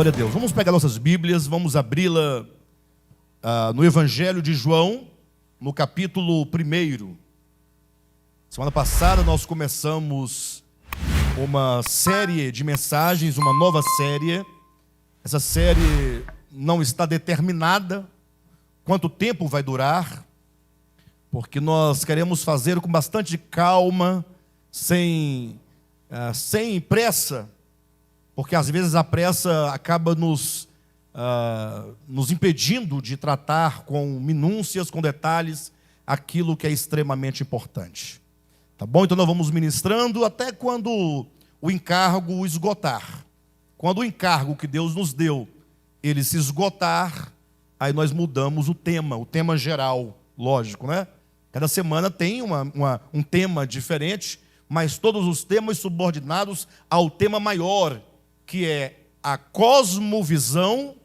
Glória a Deus. Vamos pegar nossas Bíblias, vamos abri-la no Evangelho de João, no capítulo 1. Semana passada nós começamos uma série de mensagens, uma nova série. Essa série não está determinada quanto tempo vai durar, porque nós queremos fazer com bastante calma, sem pressa, porque às vezes a pressa acaba nos impedindo de tratar com minúcias, com detalhes, aquilo que é extremamente importante. Tá bom? Então nós vamos ministrando até quando o encargo esgotar. Quando o encargo que Deus nos deu, ele se esgotar, aí nós mudamos o tema geral, lógico, né? Cada semana tem um tema diferente, mas todos os temas subordinados ao tema maior, que é a cosmovisão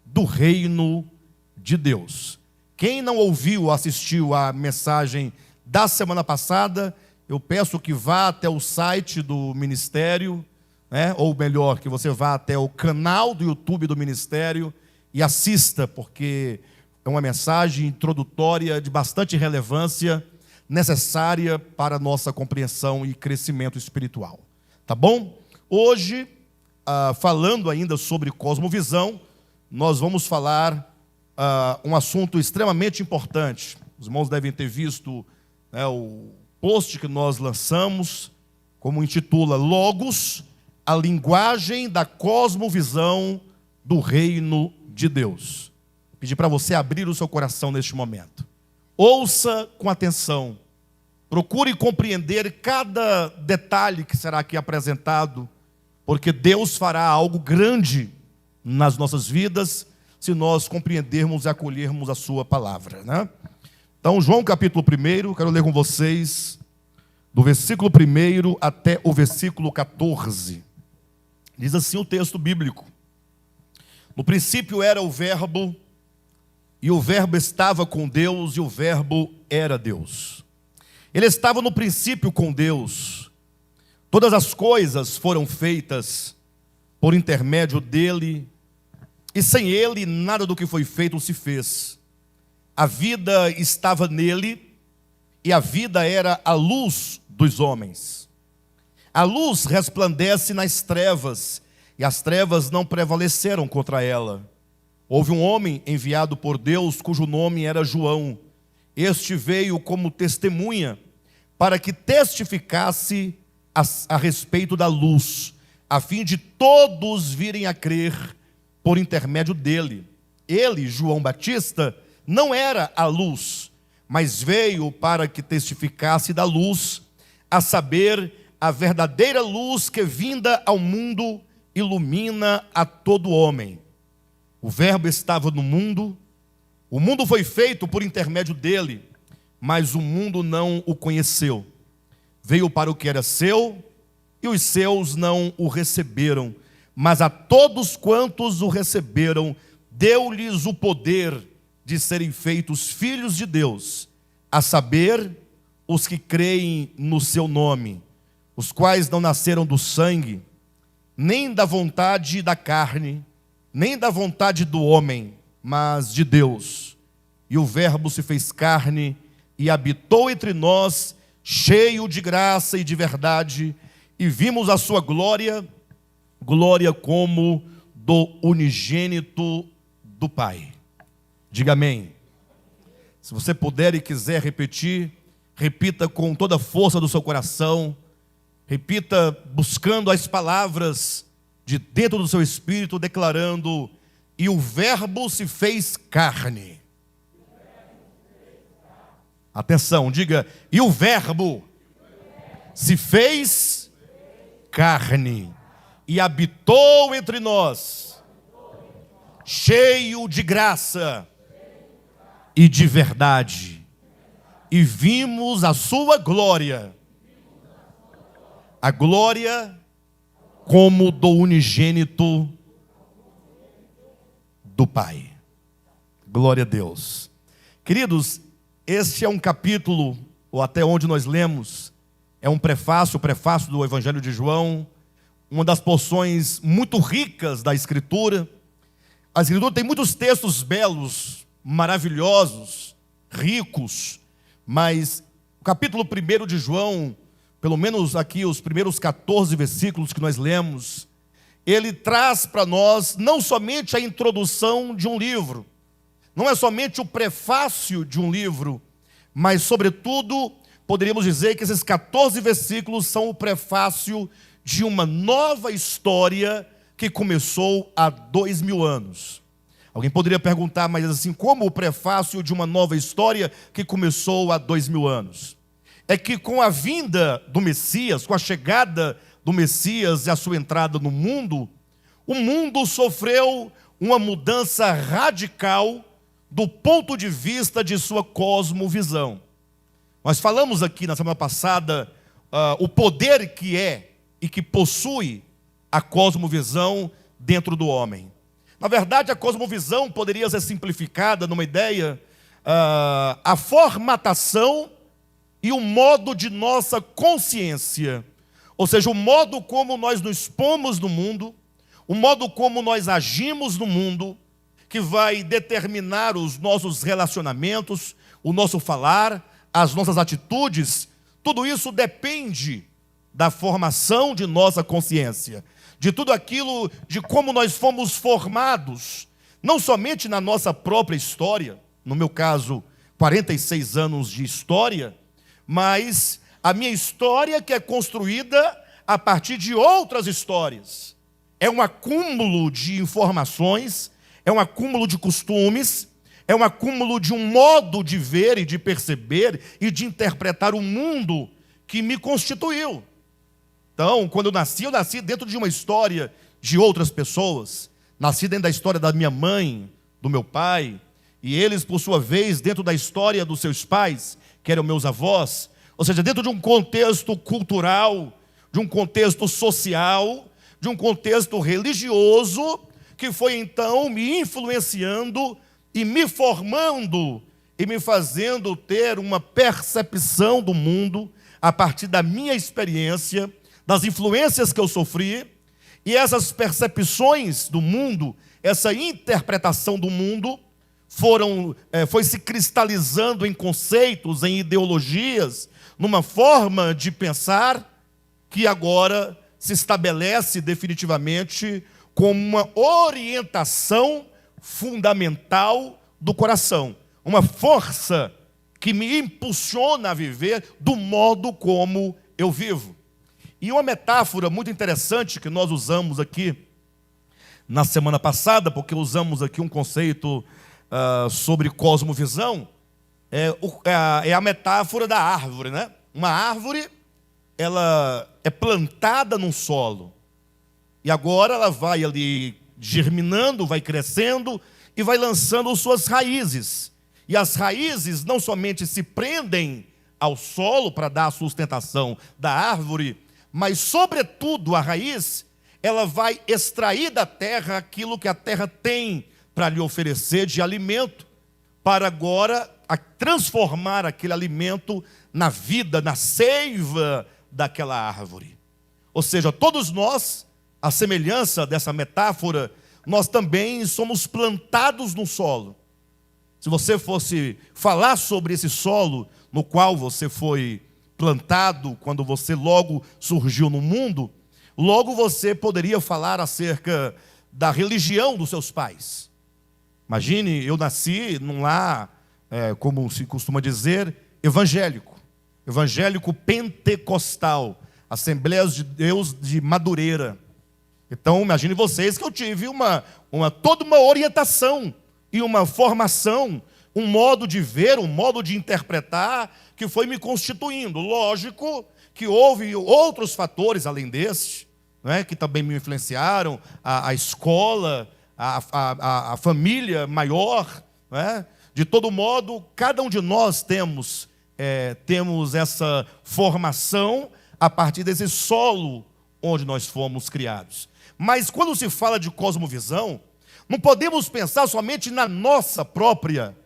do reino de Deus. Quem não ouviu ou assistiu a mensagem da semana passada, eu peço que vá até o site do ministério, né? Ou melhor, que você vá até o canal do YouTube do ministério e assista, porque é uma mensagem introdutória de bastante relevância, necessária para a nossa compreensão e crescimento espiritual. Tá bom? Hoje, falando ainda sobre cosmovisão, nós vamos falar um assunto extremamente importante. Os irmãos devem ter visto, né, o post que nós lançamos, como intitula Logos, a linguagem da cosmovisão do reino de Deus. Vou pedir para você abrir o seu coração neste momento. Ouça com atenção. Procure compreender cada detalhe que será aqui apresentado, porque Deus fará algo grande nas nossas vidas, se nós compreendermos e acolhermos a sua palavra, né? Então, João capítulo 1, quero ler com vocês, do versículo 1 até o versículo 14. Diz assim o texto bíblico: No princípio era o Verbo, e o Verbo estava com Deus, e o Verbo era Deus. Ele estava no princípio com Deus. Todas as coisas foram feitas por intermédio dele, e sem ele nada do que foi feito se fez. A vida estava nele, e a vida era a luz dos homens. A luz resplandece nas trevas, e as trevas não prevaleceram contra ela. Houve um homem enviado por Deus, cujo nome era João. Este veio como testemunha, para que testificasse a respeito da luz, a fim de todos virem a crer por intermédio dele. Ele, João Batista, não era a luz, mas veio para que testificasse da luz, a saber, a verdadeira luz que, vinda ao mundo, ilumina a todo homem. O Verbo estava no mundo, o mundo foi feito por intermédio dele, mas o mundo não o conheceu. Veio para o que era seu, e os seus não o receberam, mas a todos quantos o receberam, deu-lhes o poder de serem feitos filhos de Deus, a saber, os que creem no seu nome, os quais não nasceram do sangue, nem da vontade da carne, nem da vontade do homem, mas de Deus. E o Verbo se fez carne e habitou entre nós, cheio de graça e de verdade, e vimos a sua glória, glória como do unigênito do Pai. Diga amém. Se você puder e quiser repetir, repita com toda a força do seu coração, repita buscando as palavras de dentro do seu espírito, declarando: e o Verbo se fez carne. Atenção, diga: e o Verbo se fez carne e habitou entre nós, cheio de graça e de verdade, e vimos a sua glória, a glória como do unigênito do Pai. Glória a Deus. Queridos, este é um capítulo, ou até onde nós lemos, é um prefácio, o prefácio do Evangelho de João, uma das porções muito ricas da Escritura. A Escritura tem muitos textos belos, maravilhosos, ricos, mas o capítulo 1 de João, pelo menos aqui os primeiros 14 versículos que nós lemos, ele traz para nós não somente a introdução de um livro, não é somente o prefácio de um livro, mas, sobretudo, poderíamos dizer que esses 14 versículos são o prefácio de uma nova história que começou há 2000 anos. Alguém poderia perguntar, mas assim, como o prefácio de uma nova história que começou há 2000 anos? É que com a vinda do Messias, com a chegada do Messias e a sua entrada no mundo, o mundo sofreu uma mudança radical do ponto de vista de sua cosmovisão. Nós falamos aqui na semana passada o poder que é e que possui a cosmovisão dentro do homem. Na verdade, a cosmovisão poderia ser simplificada numa ideia, a formatação e o modo de nossa consciência, ou seja, o modo como nós nos pomos no mundo, o modo como nós agimos no mundo, que vai determinar os nossos relacionamentos, o nosso falar, as nossas atitudes. Tudo isso depende da formação de nossa consciência, de tudo aquilo, de como nós fomos formados, não somente na nossa própria história, no meu caso, 46 anos de história, mas a minha história que é construída a partir de outras histórias. É um acúmulo de informações, é um acúmulo de costumes, é um acúmulo de um modo de ver e de perceber e de interpretar o mundo que me constituiu. Então, quando eu nasci dentro de uma história de outras pessoas, nasci dentro da história da minha mãe, do meu pai, e eles, por sua vez, dentro da história dos seus pais, que eram meus avós, ou seja, dentro de um contexto cultural, de um contexto social, de um contexto religioso, que foi então me influenciando e me formando e me fazendo ter uma percepção do mundo a partir da minha experiência, das influências que eu sofri, e essas percepções do mundo, essa interpretação do mundo, foi se cristalizando em conceitos, em ideologias, numa forma de pensar que agora se estabelece definitivamente como uma orientação fundamental do coração, uma força que me impulsiona a viver do modo como eu vivo. E uma metáfora muito interessante que nós usamos aqui na semana passada, porque usamos aqui um conceito sobre cosmovisão, é a metáfora da árvore, né? Uma árvore, ela é plantada num solo, e agora ela vai ali germinando, vai crescendo e vai lançando suas raízes. E as raízes não somente se prendem ao solo para dar a sustentação da árvore, mas, sobretudo, a raiz, ela vai extrair da terra aquilo que a terra tem para lhe oferecer de alimento, para agora transformar aquele alimento na vida, na seiva daquela árvore. Ou seja, todos nós, à semelhança dessa metáfora, nós também somos plantados no solo. Se você fosse falar sobre esse solo no qual você foi plantado, quando você logo surgiu no mundo, logo você poderia falar acerca da religião dos seus pais. Imagine, eu nasci num lar, como se costuma dizer, evangélico pentecostal, Assembleias de Deus de Madureira. Então, imagine vocês que eu tive toda uma orientação e uma formação, um modo de ver, um modo de interpretar, que foi me constituindo. Lógico que houve outros fatores além desse, né, que também me influenciaram, a escola, a família maior, né? De todo modo, cada um de nós temos essa formação a partir desse solo onde nós fomos criados. Mas quando se fala de cosmovisão, não podemos pensar somente na nossa própria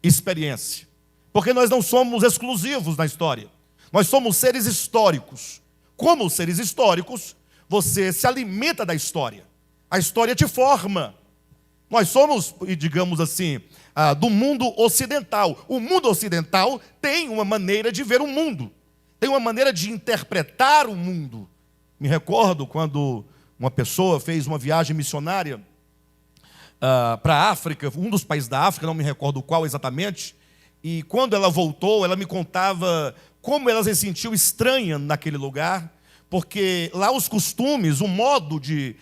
experiência, porque nós não somos exclusivos na história. Nós somos seres históricos. Como seres históricos, você se alimenta da história. A história te forma. Nós somos, digamos assim, do mundo ocidental. O mundo ocidental tem uma maneira de ver o mundo, tem uma maneira de interpretar o mundo. Me recordo quando uma pessoa fez uma viagem missionária para a África, um dos países da África, não me recordo qual exatamente, e quando ela voltou, ela me contava como ela se sentiu estranha naquele lugar, porque lá os costumes, o modo de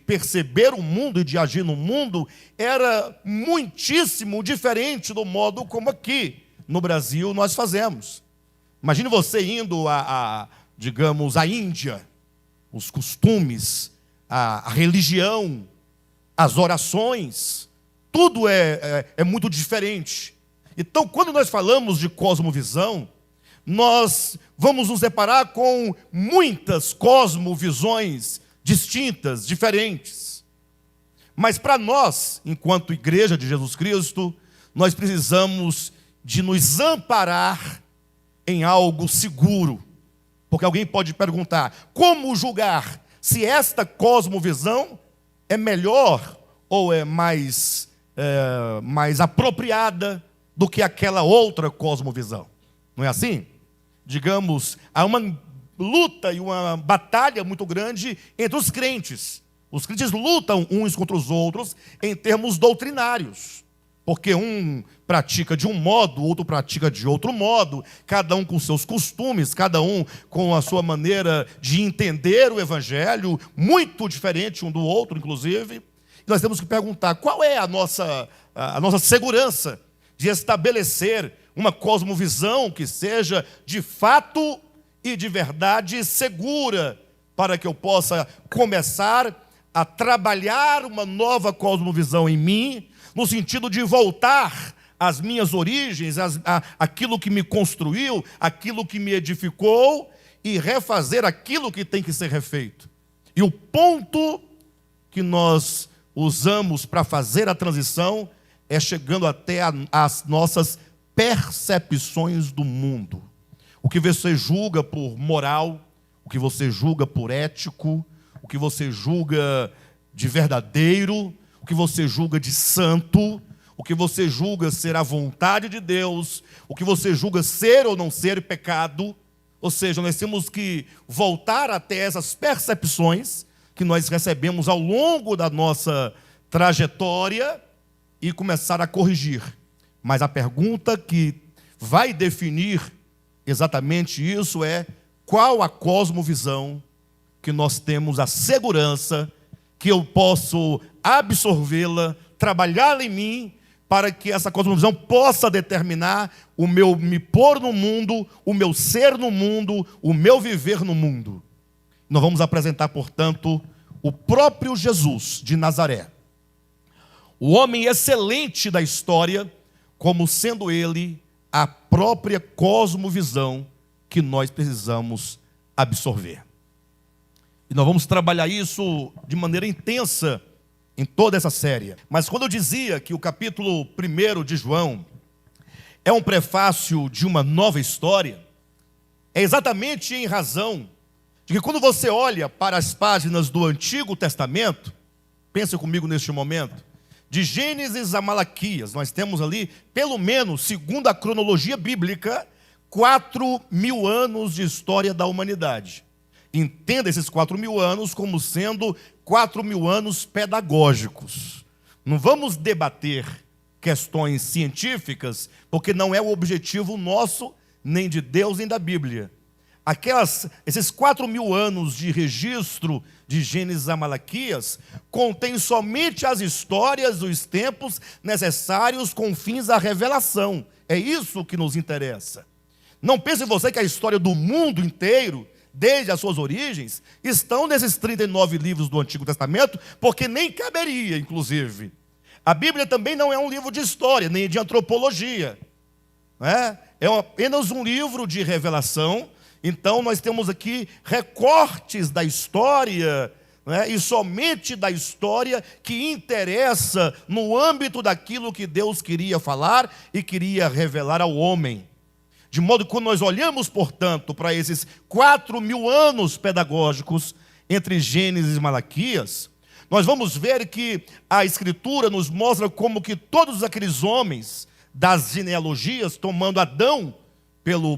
perceber o mundo e de agir no mundo era muitíssimo diferente do modo como aqui no Brasil nós fazemos. Imagine você indo digamos, à Índia, os costumes, a religião, as orações, tudo é muito diferente. Então, quando nós falamos de cosmovisão, nós vamos nos deparar com muitas cosmovisões distintas, diferentes. Mas para nós, enquanto Igreja de Jesus Cristo, nós precisamos de nos amparar em algo seguro. Porque alguém pode perguntar, como julgar se esta cosmovisão é melhor ou é mais apropriada do que aquela outra cosmovisão? Não é assim? Digamos, há uma luta e uma batalha muito grande entre os crentes. Os crentes lutam uns contra os outros em termos doutrinários, porque um pratica de um modo, o outro pratica de outro modo, cada um com seus costumes, cada um com a sua maneira de entender o Evangelho, muito diferente um do outro, inclusive. Nós temos que perguntar qual é a nossa segurança de estabelecer uma cosmovisão que seja de fato e de verdade segura, para que eu possa começar a trabalhar uma nova cosmovisão em mim, no sentido de voltar às minhas origens, aquilo que me construiu, aquilo que me edificou, e refazer aquilo que tem que ser refeito. E o ponto que nós usamos para fazer a transição é chegando até as nossas percepções do mundo. O que você julga por moral, o que você julga por ético, o que você julga de verdadeiro, o que você julga de santo, o que você julga ser a vontade de Deus, o que você julga ser ou não ser pecado. Ou seja, nós temos que voltar até essas percepções que nós recebemos ao longo da nossa trajetória e começar a corrigir. Mas a pergunta que vai definir exatamente isso é: qual a cosmovisão que nós temos a segurança que eu posso absorvê-la, trabalhá-la em mim, para que essa cosmovisão possa determinar o meu me pôr no mundo, o meu ser no mundo, o meu viver no mundo. Nós vamos apresentar, portanto, o próprio Jesus de Nazaré, o homem excelente da história, como sendo ele a própria cosmovisão que nós precisamos absorver. E nós vamos trabalhar isso de maneira intensa em toda essa série. Mas quando eu dizia que o capítulo 1 de João é um prefácio de uma nova história, é exatamente em razão de que quando você olha para as páginas do Antigo Testamento, pensa comigo neste momento, de Gênesis a Malaquias, nós temos ali, pelo menos, segundo a cronologia bíblica, 4.000 anos de história da humanidade. Entenda esses 4.000 anos como sendo 4.000 anos pedagógicos. Não vamos debater questões científicas, porque não é o objetivo nosso, nem de Deus, nem da Bíblia. Esses 4.000 anos de registro de Gênesis a Malaquias contém somente as histórias dos tempos necessários com fins à revelação. É isso que nos interessa. Não pense você que a história do mundo inteiro, desde as suas origens, estão nesses 39 livros do Antigo Testamento, porque nem caberia, inclusive. A Bíblia também não é um livro de história, nem de antropologia. É apenas um livro de revelação. Então, nós temos aqui recortes da história, e somente da história que interessa no âmbito daquilo que Deus queria falar e queria revelar ao homem. De modo que quando nós olhamos, portanto, para esses 4.000 anos pedagógicos, entre Gênesis e Malaquias, nós vamos ver que a Escritura nos mostra como que todos aqueles homens das genealogias, tomando Adão pelo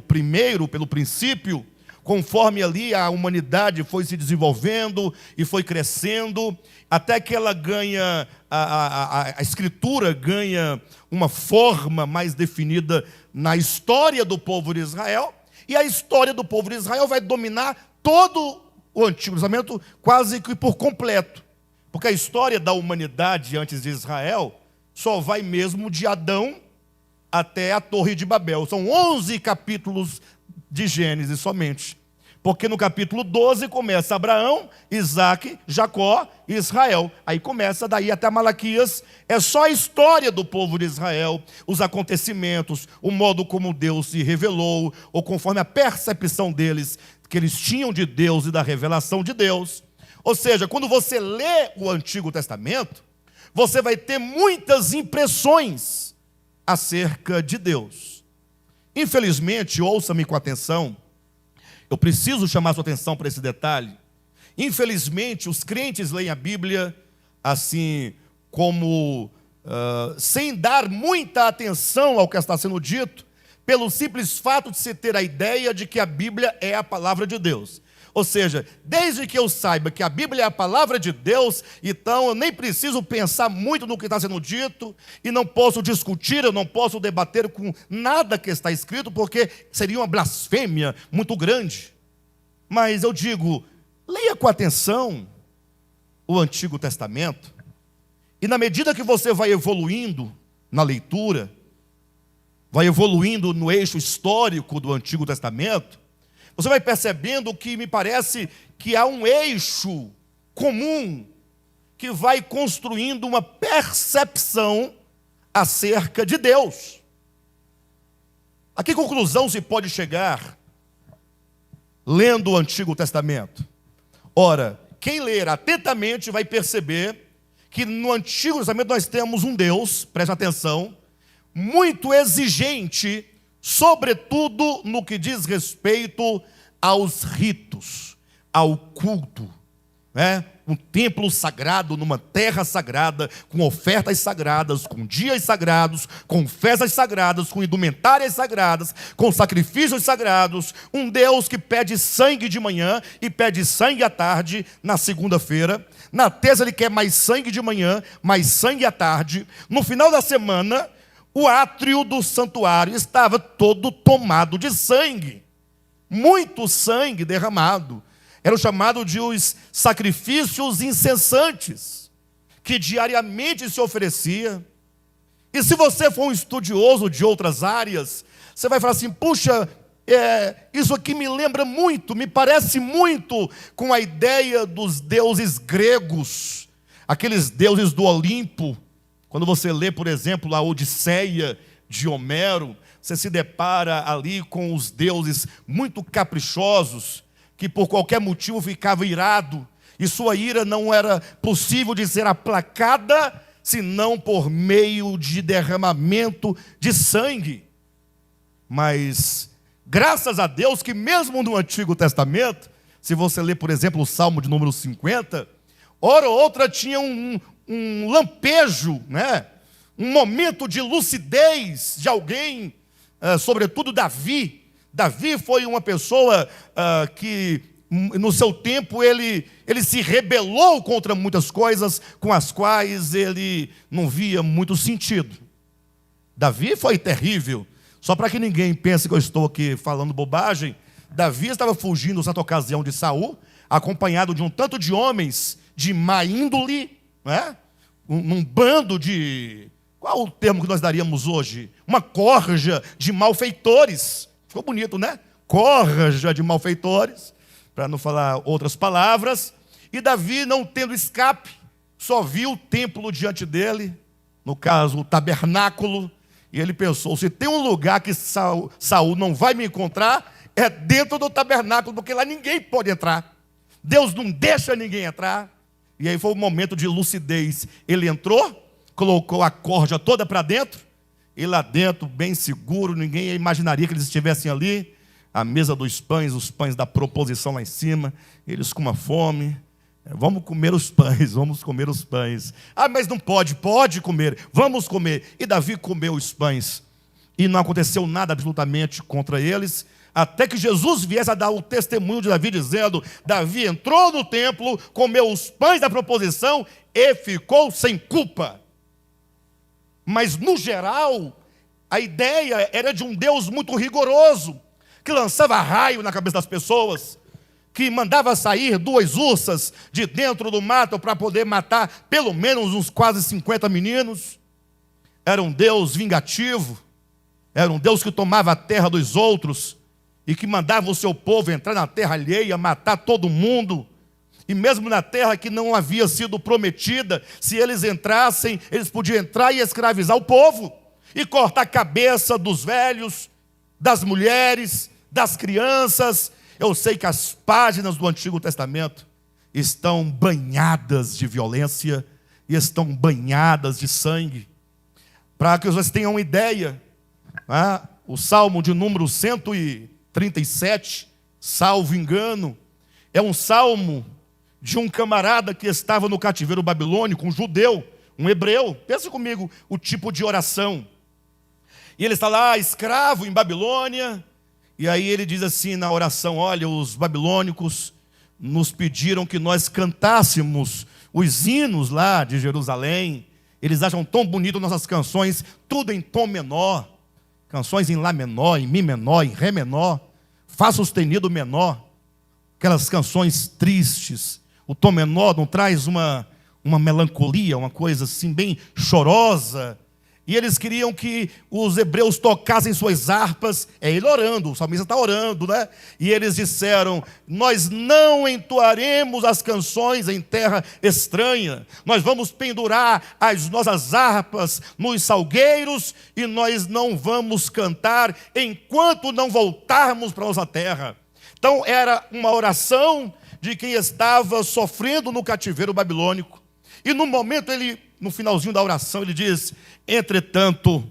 princípio, conforme ali a humanidade foi se desenvolvendo e foi crescendo, até que ela ganha, a Escritura ganha uma forma mais definida na história do povo de Israel, e a história do povo de Israel vai dominar todo o Antigo Testamento quase que por completo, porque a história da humanidade antes de Israel só vai mesmo de Adão até a Torre de Babel. São 11 capítulos de Gênesis somente, porque no capítulo 12 começa Abraão, Isaac, Jacó e Israel. Aí começa daí até Malaquias, é só a história do povo de Israel, os acontecimentos, o modo como Deus se revelou, ou conforme a percepção deles, que eles tinham de Deus e da revelação de Deus. Ou seja, quando você lê o Antigo Testamento, você vai ter muitas impressões acerca de Deus. Infelizmente, ouça-me com atenção, eu preciso chamar sua atenção para esse detalhe. Infelizmente, os crentes leem a Bíblia assim, como sem dar muita atenção ao que está sendo dito, pelo simples fato de se ter a ideia de que a Bíblia é a palavra de Deus. Ou seja, desde que eu saiba que a Bíblia é a palavra de Deus, então eu nem preciso pensar muito no que está sendo dito, e não posso discutir, eu não posso debater com nada que está escrito, porque seria uma blasfêmia muito grande. Mas eu digo, leia com atenção o Antigo Testamento, e na medida que você vai evoluindo na leitura, vai evoluindo no eixo histórico do Antigo Testamento, você vai percebendo que me parece que há um eixo comum que vai construindo uma percepção acerca de Deus. A que conclusão se pode chegar lendo o Antigo Testamento? Ora, quem ler atentamente vai perceber que no Antigo Testamento nós temos um Deus, preste atenção, muito exigente, sobretudo no que diz respeito aos ritos, ao culto, né? Um templo sagrado, numa terra sagrada, com ofertas sagradas, com dias sagrados, com festas sagradas, com indumentárias sagradas, com sacrifícios sagrados, um Deus que pede sangue de manhã e pede sangue à tarde, na segunda-feira. Na terça ele quer mais sangue de manhã, mais sangue à tarde. No final da semana, o átrio do santuário estava todo tomado de sangue. Muito sangue derramado. Eram chamados de os sacrifícios incessantes, que diariamente se oferecia. E se você for um estudioso de outras áreas, você vai falar assim, puxa, isso aqui me lembra muito, me parece muito com a ideia dos deuses gregos, aqueles deuses do Olimpo. Quando você lê, por exemplo, a Odisseia de Homero, você se depara ali com os deuses muito caprichosos, que por qualquer motivo ficava irado, e sua ira não era possível de ser aplacada, senão por meio de derramamento de sangue. Mas, graças a Deus, que mesmo no Antigo Testamento, se você ler, por exemplo, o Salmo de número 50, hora ou outra tinha um lampejo, né? Um momento de lucidez de alguém, sobretudo Davi. Davi foi uma pessoa que, no seu tempo, ele se rebelou contra muitas coisas com as quais ele não via muito sentido. Davi foi terrível. Só para que ninguém pense que eu estou aqui falando bobagem, Davi estava fugindo, certa ocasião, de Saul, acompanhado de um tanto de homens de má índole, né? Num bando de... Qual o termo que nós daríamos hoje? Uma corja de malfeitores. Ficou bonito, né? Corja de malfeitores, para não falar outras palavras. E Davi, não tendo escape, só viu o templo diante dele, no caso, o tabernáculo, e ele pensou, se tem um lugar que Saul não vai me encontrar, é dentro do tabernáculo, porque lá ninguém pode entrar. Deus não deixa ninguém entrar. E aí foi um momento de lucidez. Ele entrou, colocou a corja toda para dentro, e lá dentro, bem seguro, ninguém imaginaria que eles estivessem ali, a mesa dos pães, os pães da proposição lá em cima, eles com uma fome, Vamos comer os pães, vamos comer os pães. Ah, mas não pode, pode comer, vamos comer. E Davi comeu os pães. E não aconteceu nada absolutamente contra eles, até que Jesus viesse a dar o testemunho de Davi, dizendo: Davi entrou no templo, comeu os pães da proposição e ficou sem culpa. Mas, no geral, a ideia era de um Deus muito rigoroso, que lançava raio na cabeça das pessoas, que mandava sair 2 ursas de dentro do mato para poder matar pelo menos uns quase 50 meninos. Era um Deus vingativo, era um Deus que tomava a terra dos outros e que mandava o seu povo entrar na terra alheia, matar todo mundo. E mesmo na terra que não havia sido prometida, se eles entrassem, eles podiam entrar e escravizar o povo, e cortar a cabeça dos velhos, das mulheres, das crianças. Eu sei que as páginas do Antigo Testamento estão banhadas de violência e estão banhadas de sangue. Para que vocês tenham uma ideia, o Salmo de número 137, salvo engano, é um salmo de um camarada que estava no cativeiro babilônico, um judeu, um hebreu. Pensa comigo o tipo de oração. E ele está lá, escravo em Babilônia, e aí ele diz assim na oração: olha, os babilônicos nos pediram que nós cantássemos os hinos lá de Jerusalém. Eles acham tão bonito nossas canções, tudo em tom menor, canções em lá menor, em mi menor, em ré menor, fá sustenido menor, aquelas canções tristes. O tom menor não traz uma melancolia, uma coisa assim bem chorosa. E eles queriam que os hebreus tocassem suas harpas. É ele orando, o salmista está orando, né? E eles disseram: nós não entoaremos as canções em terra estranha. Nós vamos pendurar as nossas harpas nos salgueiros e nós não vamos cantar enquanto não voltarmos para a nossa terra. Então era uma oração de quem estava sofrendo no cativeiro babilônico. E no momento no finalzinho da oração, ele diz: entretanto,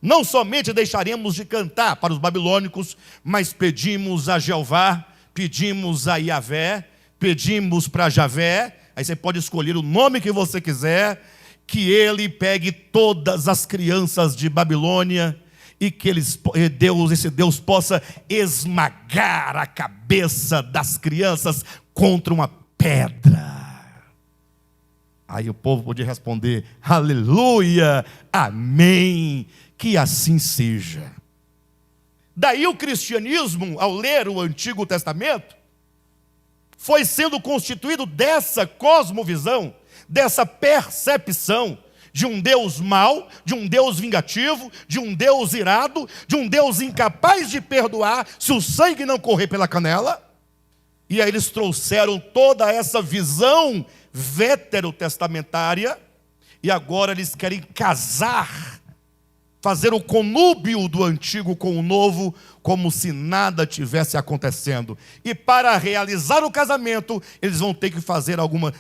não somente deixaremos de cantar para os babilônicos, mas pedimos a Jeová, pedimos a Yavé, pedimos para Javé. Aí você pode escolher o nome que você quiser, que ele pegue todas as crianças de Babilônia e que esse Deus possa esmagar a cabeça das crianças contra uma pedra. Aí o povo podia responder: aleluia, amém, que assim seja. Daí o cristianismo, ao ler o Antigo Testamento, foi sendo constituído dessa cosmovisão, dessa percepção de um Deus mau, de um Deus vingativo, de um Deus irado, de um Deus incapaz de perdoar se o sangue não correr pela canela. E aí eles trouxeram toda essa visão veterotestamentária, e agora eles querem casar, fazer o conúbio do antigo com o novo, como se nada tivesse acontecendo. E para realizar o casamento, eles vão ter que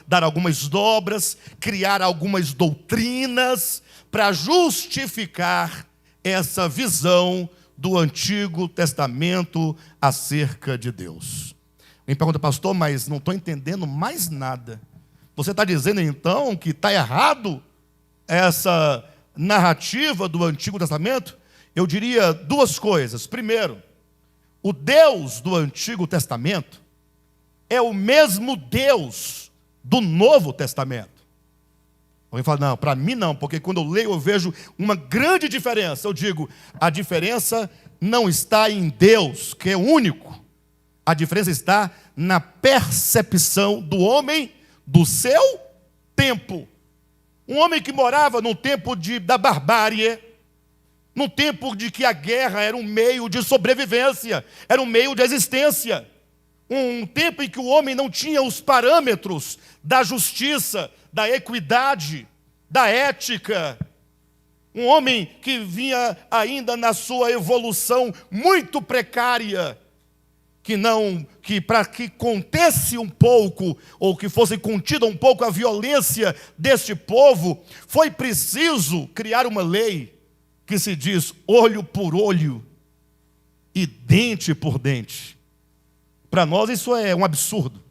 dar algumas dobras, criar algumas doutrinas para justificar essa visão do Antigo Testamento acerca de Deus. Me pergunta: pastor, mas não estou entendendo mais nada. Você está dizendo então que está errado essa narrativa do Antigo Testamento? Eu diria 2 coisas. Primeiro, o Deus do Antigo Testamento é o mesmo Deus do Novo Testamento. Alguém fala: não, para mim não, porque quando eu leio eu vejo uma grande diferença. Eu digo: a diferença não está em Deus, que é único. A diferença está na percepção do homem do seu tempo. Um homem que morava num tempo da barbárie, num tempo de que a guerra era um meio de sobrevivência, era um meio de existência. Um tempo em que o homem não tinha os parâmetros da justiça, da equidade, da ética. Um homem que vinha ainda na sua evolução muito precária, que para que contesse um pouco, ou que fosse contida um pouco a violência deste povo, foi preciso criar uma lei que se diz olho por olho e dente por dente. Para nós isso é um absurdo,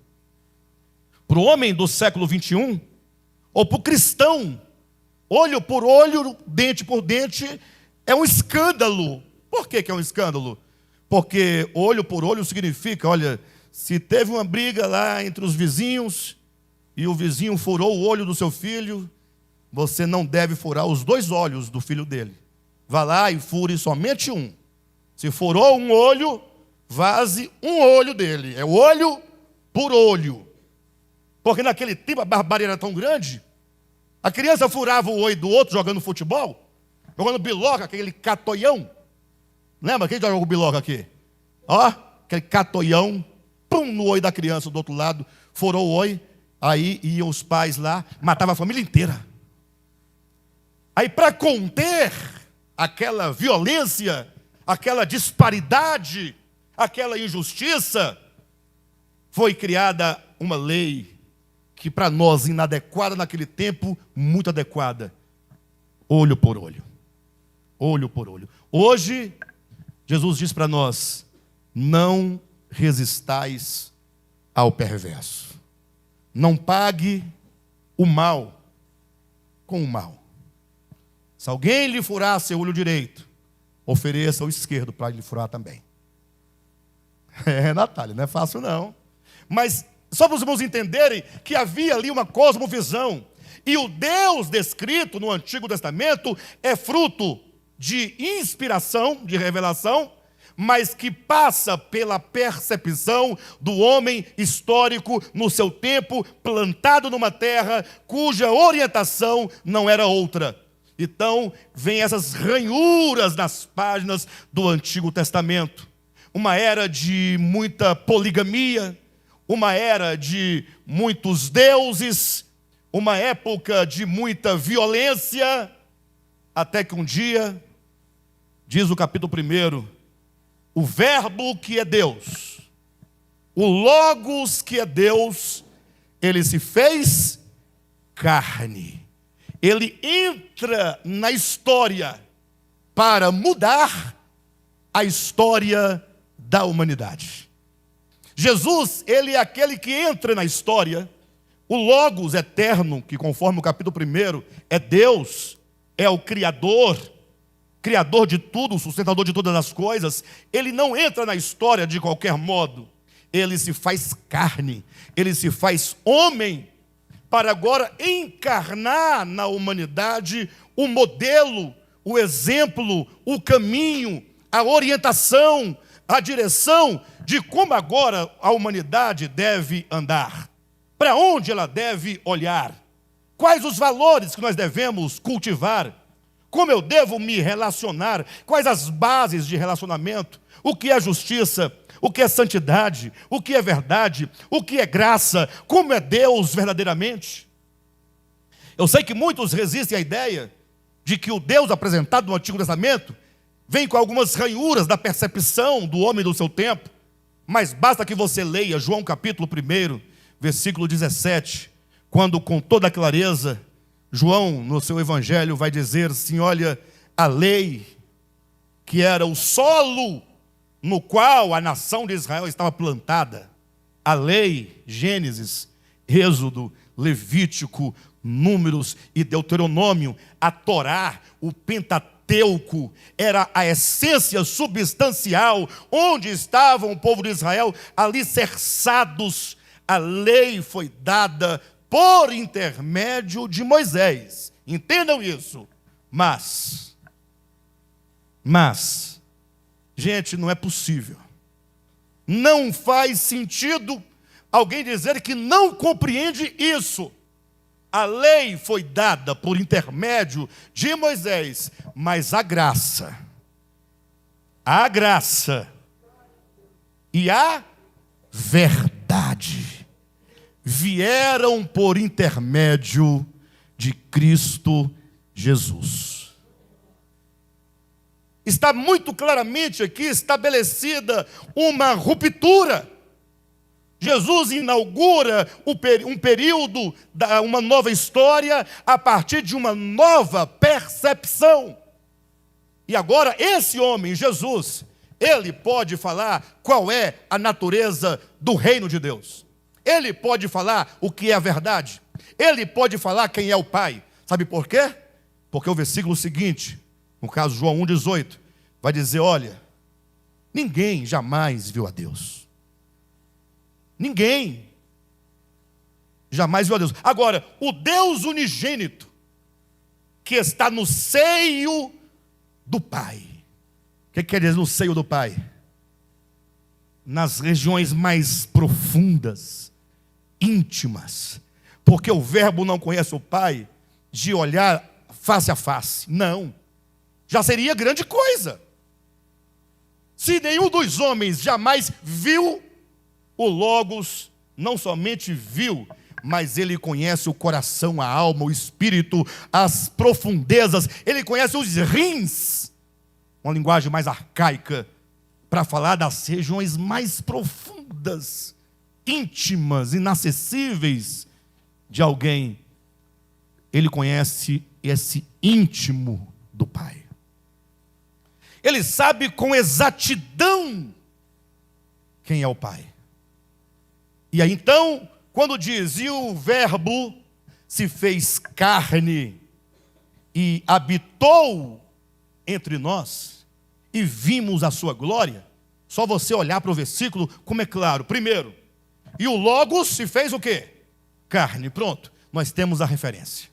Para o homem do século 21, ou para o cristão, olho por olho, dente por dente, é um escândalo. Por que é um escândalo? Porque olho por olho significa, olha, se teve uma briga lá entre os vizinhos, e o vizinho furou o olho do seu filho, você não deve furar os 2 olhos do filho dele. Vá lá e fure somente um. Se furou um olho, vaze um olho dele. É olho por olho. Porque naquele tempo a barbárie era tão grande, a criança furava o olho do outro jogando futebol, jogando biloca, aquele catoião. Lembra? Quem já jogou biloca aqui? Ó, aquele catoião, pum, no olho da criança do outro lado, furou o olho, aí iam os pais lá, matavam a família inteira. Aí para conter aquela violência, aquela disparidade, aquela injustiça, foi criada uma lei que para nós inadequada naquele tempo, muito adequada. Olho por olho. Olho por olho. Hoje, Jesus diz para nós, não resistais ao perverso. Não pague o mal com o mal. Se alguém lhe furar seu olho direito, ofereça o esquerdo para lhe furar também. Natália, não é fácil não. Mas só para os irmãos entenderem que havia ali uma cosmovisão. E o Deus descrito no Antigo Testamento é fruto de inspiração, de revelação, mas que passa pela percepção do homem histórico no seu tempo, plantado numa terra cuja orientação não era outra. Então, vem essas ranhuras nas páginas do Antigo Testamento. Uma era de muita poligamia, uma era de muitos deuses, uma época de muita violência, até que um dia, diz o capítulo 1, o verbo que é Deus, o Logos que é Deus, ele se fez carne. Ele entra na história para mudar a história da humanidade. Jesus, ele é aquele que entra na história, o Logos eterno, que conforme o capítulo 1, é Deus, é o Criador de tudo, sustentador de todas as coisas. Ele não entra na história de qualquer modo, ele se faz carne, ele se faz homem, para agora encarnar na humanidade o modelo, o exemplo, o caminho, a orientação, a direção de como agora a humanidade deve andar, para onde ela deve olhar, quais os valores que nós devemos cultivar, como eu devo me relacionar, quais as bases de relacionamento, o que é justiça, o que é santidade, o que é verdade, o que é graça, como é Deus verdadeiramente. Eu sei que muitos resistem à ideia de que o Deus apresentado no Antigo Testamento vem com algumas ranhuras da percepção do homem do seu tempo, mas basta que você leia João capítulo 1, versículo 17, quando com toda a clareza, João no seu evangelho vai dizer assim, olha, a lei que era o solo no qual a nação de Israel estava plantada, a lei, Gênesis, Êxodo, Levítico, Números e Deuteronômio, a Torá, o Pentateuco, era a essência substancial onde estavam o povo de Israel alicerçados. A lei foi dada por intermédio de Moisés. Entendam isso. Mas, gente, não é possível. Não faz sentido alguém dizer que não compreende isso. A lei foi dada por intermédio de Moisés, mas a graça e a verdade vieram por intermédio de Cristo Jesus. Está muito claramente aqui estabelecida uma ruptura. Jesus inaugura um período, uma nova história, a partir de uma nova percepção. E agora esse homem, Jesus, ele pode falar qual é a natureza do reino de Deus. Ele pode falar o que é a verdade. Ele pode falar quem é o Pai. Sabe por quê? Porque o versículo seguinte, no caso João 1,18, vai dizer, olha, ninguém jamais viu a Deus. Ninguém jamais viu a Deus. Agora, o Deus unigênito, que está no seio do Pai. O que quer dizer no seio do Pai? Nas regiões mais profundas, íntimas. Porque o Verbo não conhece o Pai de olhar face a face. Não. Já seria grande coisa. Se nenhum dos homens jamais viu, o Logos não somente viu, mas ele conhece o coração, a alma, o espírito, as profundezas. Ele conhece os rins, uma linguagem mais arcaica, para falar das regiões mais profundas, íntimas, inacessíveis de alguém. Ele conhece esse íntimo do Pai. Ele sabe com exatidão quem é o Pai. E aí então, quando diz, e o Verbo se fez carne e habitou entre nós, e vimos a sua glória, só você olhar para o versículo, como é claro. Primeiro, e o Logos se fez o quê? Carne, pronto, nós temos a referência.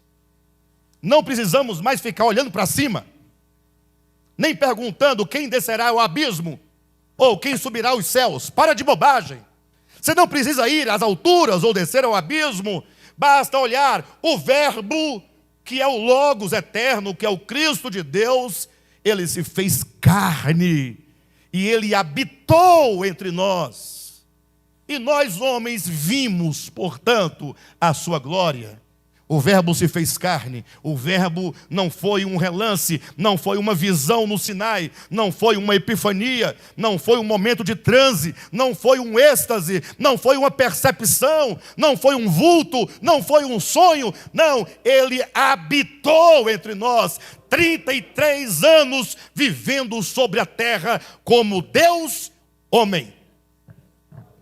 Não precisamos mais ficar olhando para cima, nem perguntando quem descerá ao abismo, ou quem subirá aos céus. Para de bobagem. Você não precisa ir às alturas ou descer ao abismo, basta olhar o Verbo, que é o Logos eterno, que é o Cristo de Deus. Ele se fez carne e ele habitou entre nós. E nós, homens, vimos, portanto, a sua glória. O Verbo se fez carne. O Verbo não foi um relance, não foi uma visão no Sinai, não foi uma epifania, não foi um momento de transe, não foi um êxtase, não foi uma percepção, não foi um vulto, não foi um sonho. Não, ele habitou entre nós, 33 anos vivendo sobre a terra como Deus homem,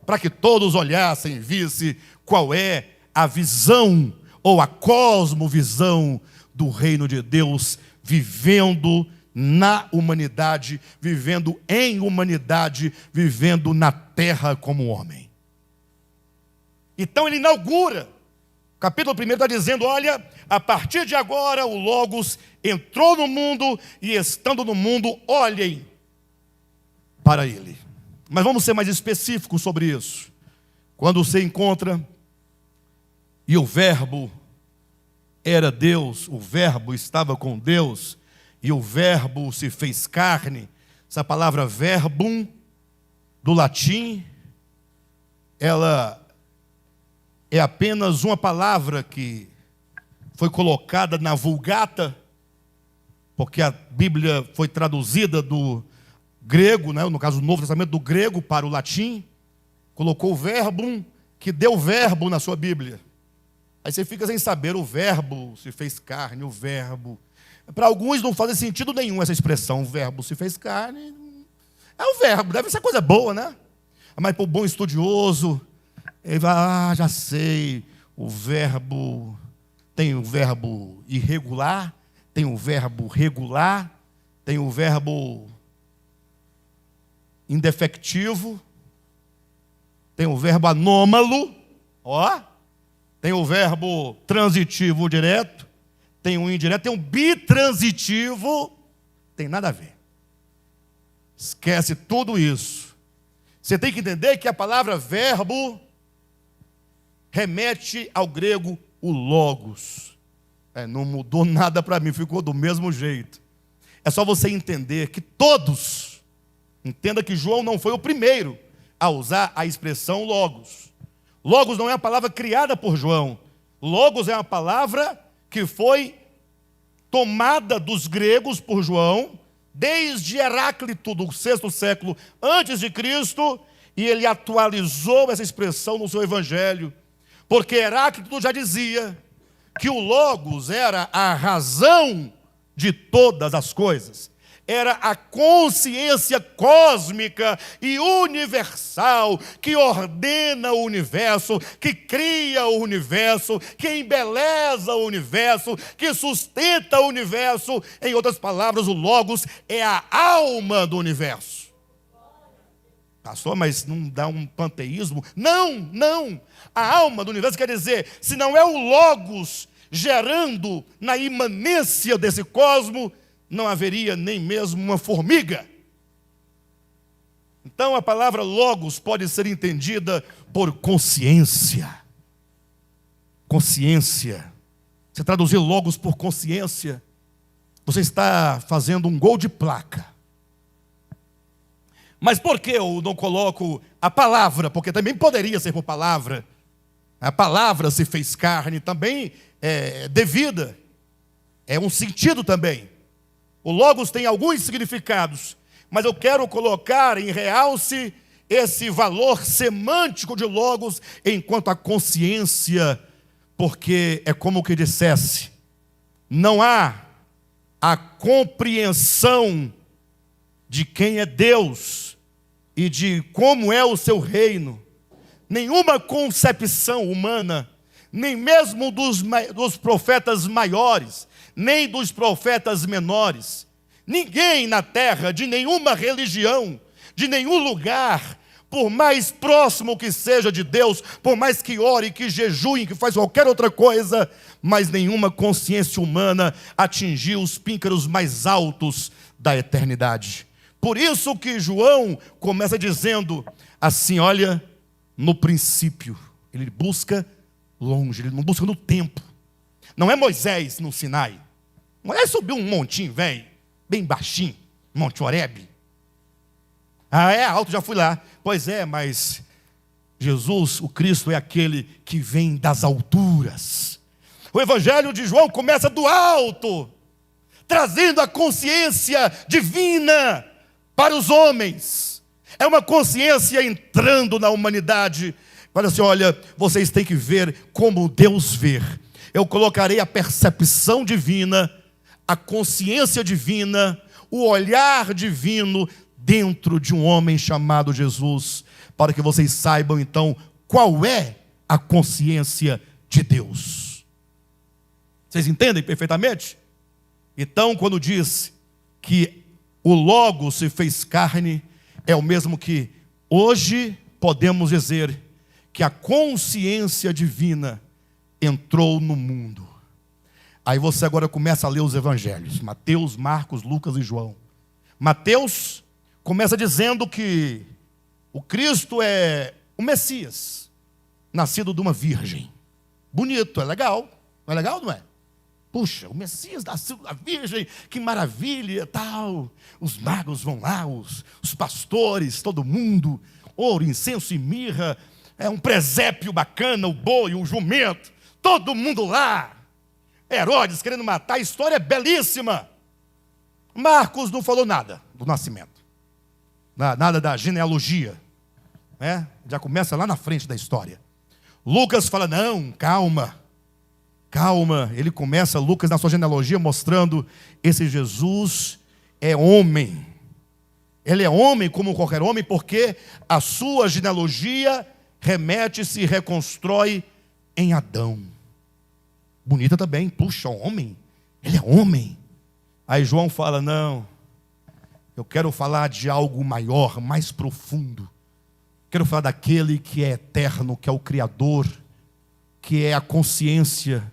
para que todos olhassem e vissem qual é a visão ou a cosmovisão do reino de Deus, vivendo na humanidade, vivendo em humanidade, vivendo na terra como homem. Então ele inaugura, o capítulo 1 está dizendo, olha, a partir de agora o Logos entrou no mundo e estando no mundo, olhem para ele. Mas vamos ser mais específicos sobre isso. Quando você encontra, e o Verbo era Deus, o Verbo estava com Deus, e o Verbo se fez carne. Essa palavra verbum, do latim, ela é apenas uma palavra que foi colocada na Vulgata, porque a Bíblia foi traduzida do grego, né, no caso do Novo Testamento, do grego para o latim, colocou o verbum, que deu verbo na sua Bíblia. Aí você fica sem saber, o Verbo se fez carne, o Verbo. Para alguns não faz sentido nenhum essa expressão, o Verbo se fez carne. É o Verbo, deve ser coisa boa, né? Mas para o bom estudioso, ele vai, já sei, o Verbo, tem o verbo irregular, tem o verbo regular, tem o verbo indefectivo, tem o verbo anômalo, ó. Tem o verbo transitivo direto, tem um indireto, tem um bitransitivo, tem nada a ver. Esquece tudo isso. Você tem que entender que a palavra verbo remete ao grego o logos. Não mudou nada para mim, ficou do mesmo jeito. É só você entender que todos, entenda que João não foi o primeiro a usar a expressão logos. Logos não é uma palavra criada por João. Logos é uma palavra que foi tomada dos gregos por João, desde Heráclito do 6º século antes de Cristo, e ele atualizou essa expressão no seu evangelho, porque Heráclito já dizia que o Logos era a razão de todas as coisas. era a consciência cósmica e universal que ordena o universo, que cria o universo, que embeleza o universo, que sustenta o universo. Em outras palavras, o Logos é a alma do universo. Pastor, mas não dá um panteísmo? Não. A alma do universo quer dizer, se não é o Logos gerando na imanência desse cosmo, não haveria nem mesmo uma formiga. Então a palavra Logos pode ser entendida por consciência. Consciência. Você traduzir Logos por consciência, você está fazendo um gol de placa. Mas por que eu não coloco a palavra? Porque também poderia ser por palavra. A palavra se fez carne, também é devida. É um sentido também. O Logos tem alguns significados, mas eu quero colocar em realce esse valor semântico de Logos enquanto a consciência, porque é como que dissesse, não há a compreensão de quem é Deus e de como é o seu reino, nenhuma concepção humana, nem mesmo dos profetas maiores, nem dos profetas menores. Ninguém na terra, de nenhuma religião, de nenhum lugar, por mais próximo que seja de Deus, por mais que ore, que jejue, que faz qualquer outra coisa, mas nenhuma consciência humana atingiu os píncaros mais altos da eternidade. Por isso que João começa dizendo assim, olha, no princípio, ele busca longe, ele não busca no tempo. Não é Moisés no Sinai. Moisés subiu um montinho, velho, bem baixinho, Monte Horebe. Ah, é alto, já fui lá. Pois é, mas Jesus, o Cristo, é aquele que vem das alturas. O Evangelho de João começa do alto, trazendo a consciência divina para os homens. É uma consciência entrando na humanidade. Fala assim, olha, vocês têm que ver como Deus vê. Eu colocarei a percepção divina, a consciência divina, o olhar divino dentro de um homem chamado Jesus, para que vocês saibam então qual é a consciência de Deus. Vocês entendem perfeitamente? Então, quando diz que o Logos se fez carne, é o mesmo que hoje podemos dizer que a consciência divina entrou no mundo. Aí você agora começa a ler os evangelhos, Mateus, Marcos, Lucas e João. Mateus começa dizendo que o Cristo é o Messias, nascido de uma virgem. Bonito, é legal. Não é legal, não é? Puxa, o Messias nascido da virgem, que maravilha, tal. Os magos vão lá, os pastores, todo mundo, ouro, incenso e mirra. É um presépio bacana, o boi, o jumento, todo mundo lá. Herodes querendo matar, a história é belíssima. Marcos não falou nada do nascimento, nada da genealogia, né? Já começa lá na frente da história. Lucas fala, não, calma, ele começa, Lucas na sua genealogia mostrando, esse Jesus é homem, ele é homem como qualquer homem, porque a sua genealogia remete-se e reconstrói em Adão. Bonita também, puxa, homem, ele é homem. Aí João fala, não, eu quero falar de algo maior, mais profundo. Quero falar daquele que é eterno, que é o Criador, que é a consciência,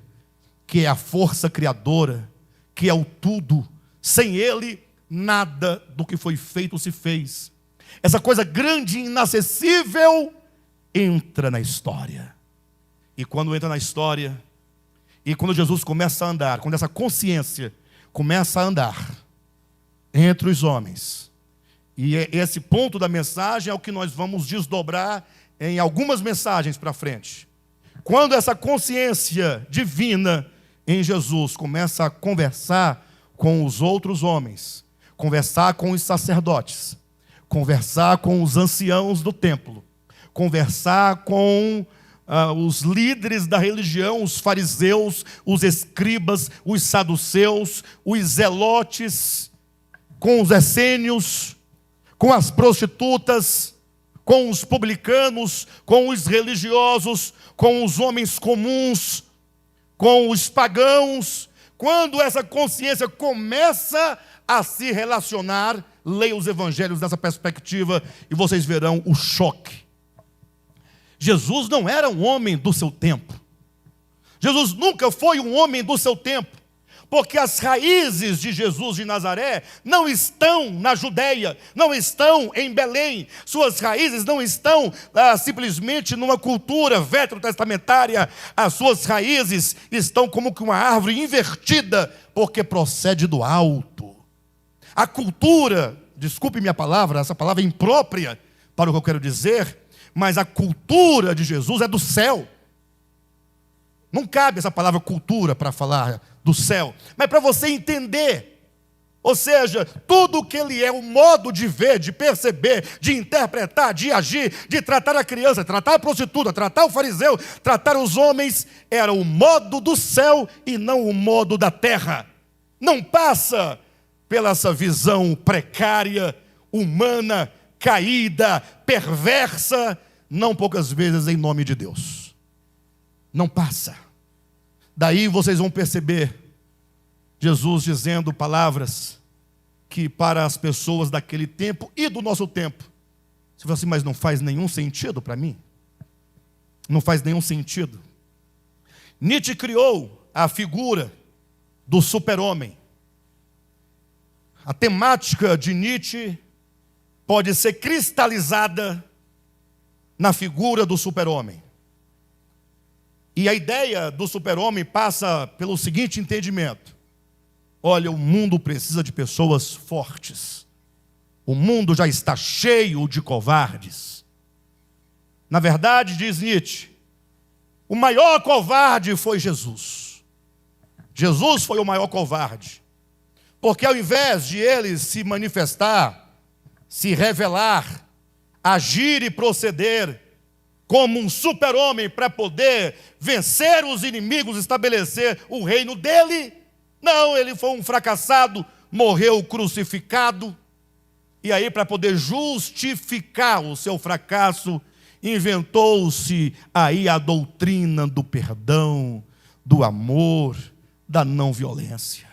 que é a força criadora, que é o tudo. Sem ele, nada do que foi feito se fez. Essa coisa grande e inacessível entra na história. E quando entra na história, e quando Jesus começa a andar, quando essa consciência começa a andar entre os homens, e esse ponto da mensagem é o que nós vamos desdobrar em algumas mensagens para frente. Quando essa consciência divina em Jesus começa a conversar com os outros homens, conversar com os sacerdotes, conversar com os anciãos do templo, conversar com os líderes da religião, os fariseus, os escribas, os saduceus, os zelotes, com os essênios, com as prostitutas, com os publicanos, com os religiosos, com os homens comuns, com os pagãos. Quando essa consciência começa a se relacionar, leia os evangelhos nessa perspectiva e vocês verão o choque. Jesus não era um homem do seu tempo. Jesus nunca foi um homem do seu tempo. Porque as raízes de Jesus de Nazaré não estão na Judeia, não estão em Belém. Suas raízes não estão simplesmente numa cultura veterotestamentária. As suas raízes estão como que uma árvore invertida, porque procede do alto. A cultura, desculpe minha palavra, essa palavra é imprópria para o que eu quero dizer, mas a cultura de Jesus é do céu. Não cabe essa palavra cultura para falar do céu, mas para você entender, ou seja, tudo que ele é, o modo de ver, de perceber, de interpretar, de agir, de tratar a criança, tratar a prostituta, tratar o fariseu, tratar os homens, era o modo do céu e não o modo da terra. Não passa pela essa visão precária, humana, caída, perversa, não poucas vezes em nome de Deus. Não passa. Daí vocês vão perceber Jesus dizendo palavras que para as pessoas daquele tempo e do nosso tempo, você fala assim, mas não faz nenhum sentido para mim? Não faz nenhum sentido. Nietzsche criou a figura do super-homem. A temática de Nietzsche pode ser cristalizada na figura do super-homem. E a ideia do super-homem passa pelo seguinte entendimento. Olha, o mundo precisa de pessoas fortes. O mundo já está cheio de covardes. Na verdade, diz Nietzsche, o maior covarde foi Jesus. Jesus foi o maior covarde. Porque ao invés de ele se manifestar, se revelar, agir e proceder como um super-homem para poder vencer os inimigos, estabelecer o reino dele. Não, ele foi um fracassado, morreu crucificado. E aí, para poder justificar o seu fracasso, inventou-se aí a doutrina do perdão, do amor, da não violência.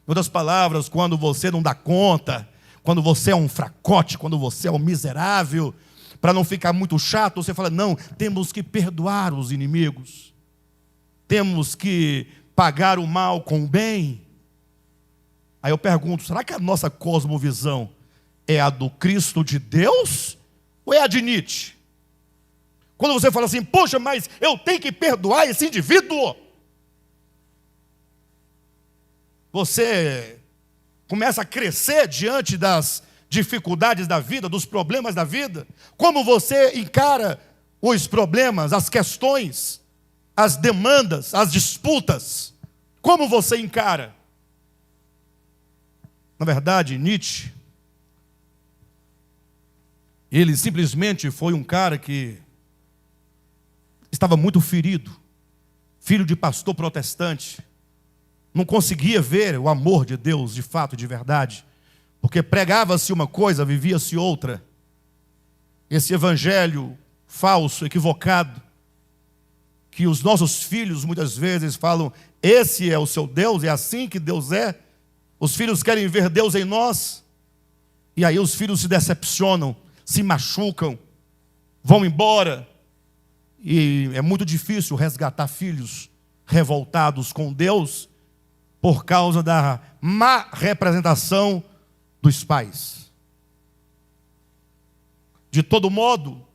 Em outras palavras, quando você não dá conta, quando você é um fracote, quando você é um miserável, para não ficar muito chato, você fala, não, temos que perdoar os inimigos. Temos que pagar o mal com o bem. Aí eu pergunto, será que a nossa cosmovisão é a do Cristo de Deus ou é a de Nietzsche? Quando você fala assim, poxa, mas eu tenho que perdoar esse indivíduo. Você começa a crescer diante das dificuldades da vida, dos problemas da vida. Como você encara os problemas, as questões, as demandas, as disputas? Como você encara? Na verdade, Nietzsche, ele simplesmente foi um cara que estava muito ferido, filho de pastor protestante, não conseguia ver o amor de Deus de fato, de verdade, porque pregava-se uma coisa, vivia-se outra. Esse evangelho falso, equivocado, que os nossos filhos muitas vezes falam, esse é o seu Deus, é assim que Deus é. Os filhos querem ver Deus em nós, e aí os filhos se decepcionam, se machucam, vão embora, e é muito difícil resgatar filhos revoltados com Deus, por causa da má representação dos pais. De todo modo,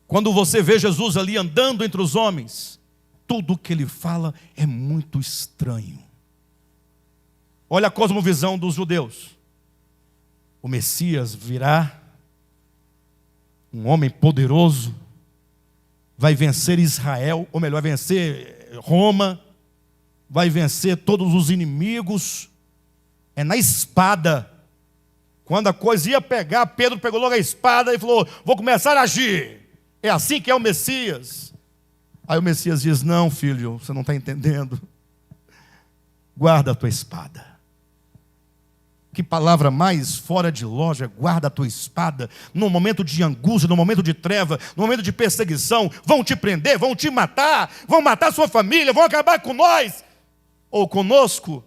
quando você vê Jesus ali andando entre os homens, tudo o que ele fala é muito estranho. Olha a cosmovisão dos judeus. O Messias virá, um homem poderoso, vai vencer Israel, ou melhor, vai vencer Roma, vai vencer todos os inimigos, é na espada. Quando a coisa ia pegar, Pedro pegou logo a espada e falou, vou começar a agir, é assim que é o Messias. Aí o Messias diz, não filho, você não está entendendo, guarda a tua espada, Que palavra mais fora de loja. Guarda a tua espada. No momento de angústia, no momento de treva, no momento de perseguição, vão te prender, vão te matar, vão matar sua família, vão acabar com nós ou conosco.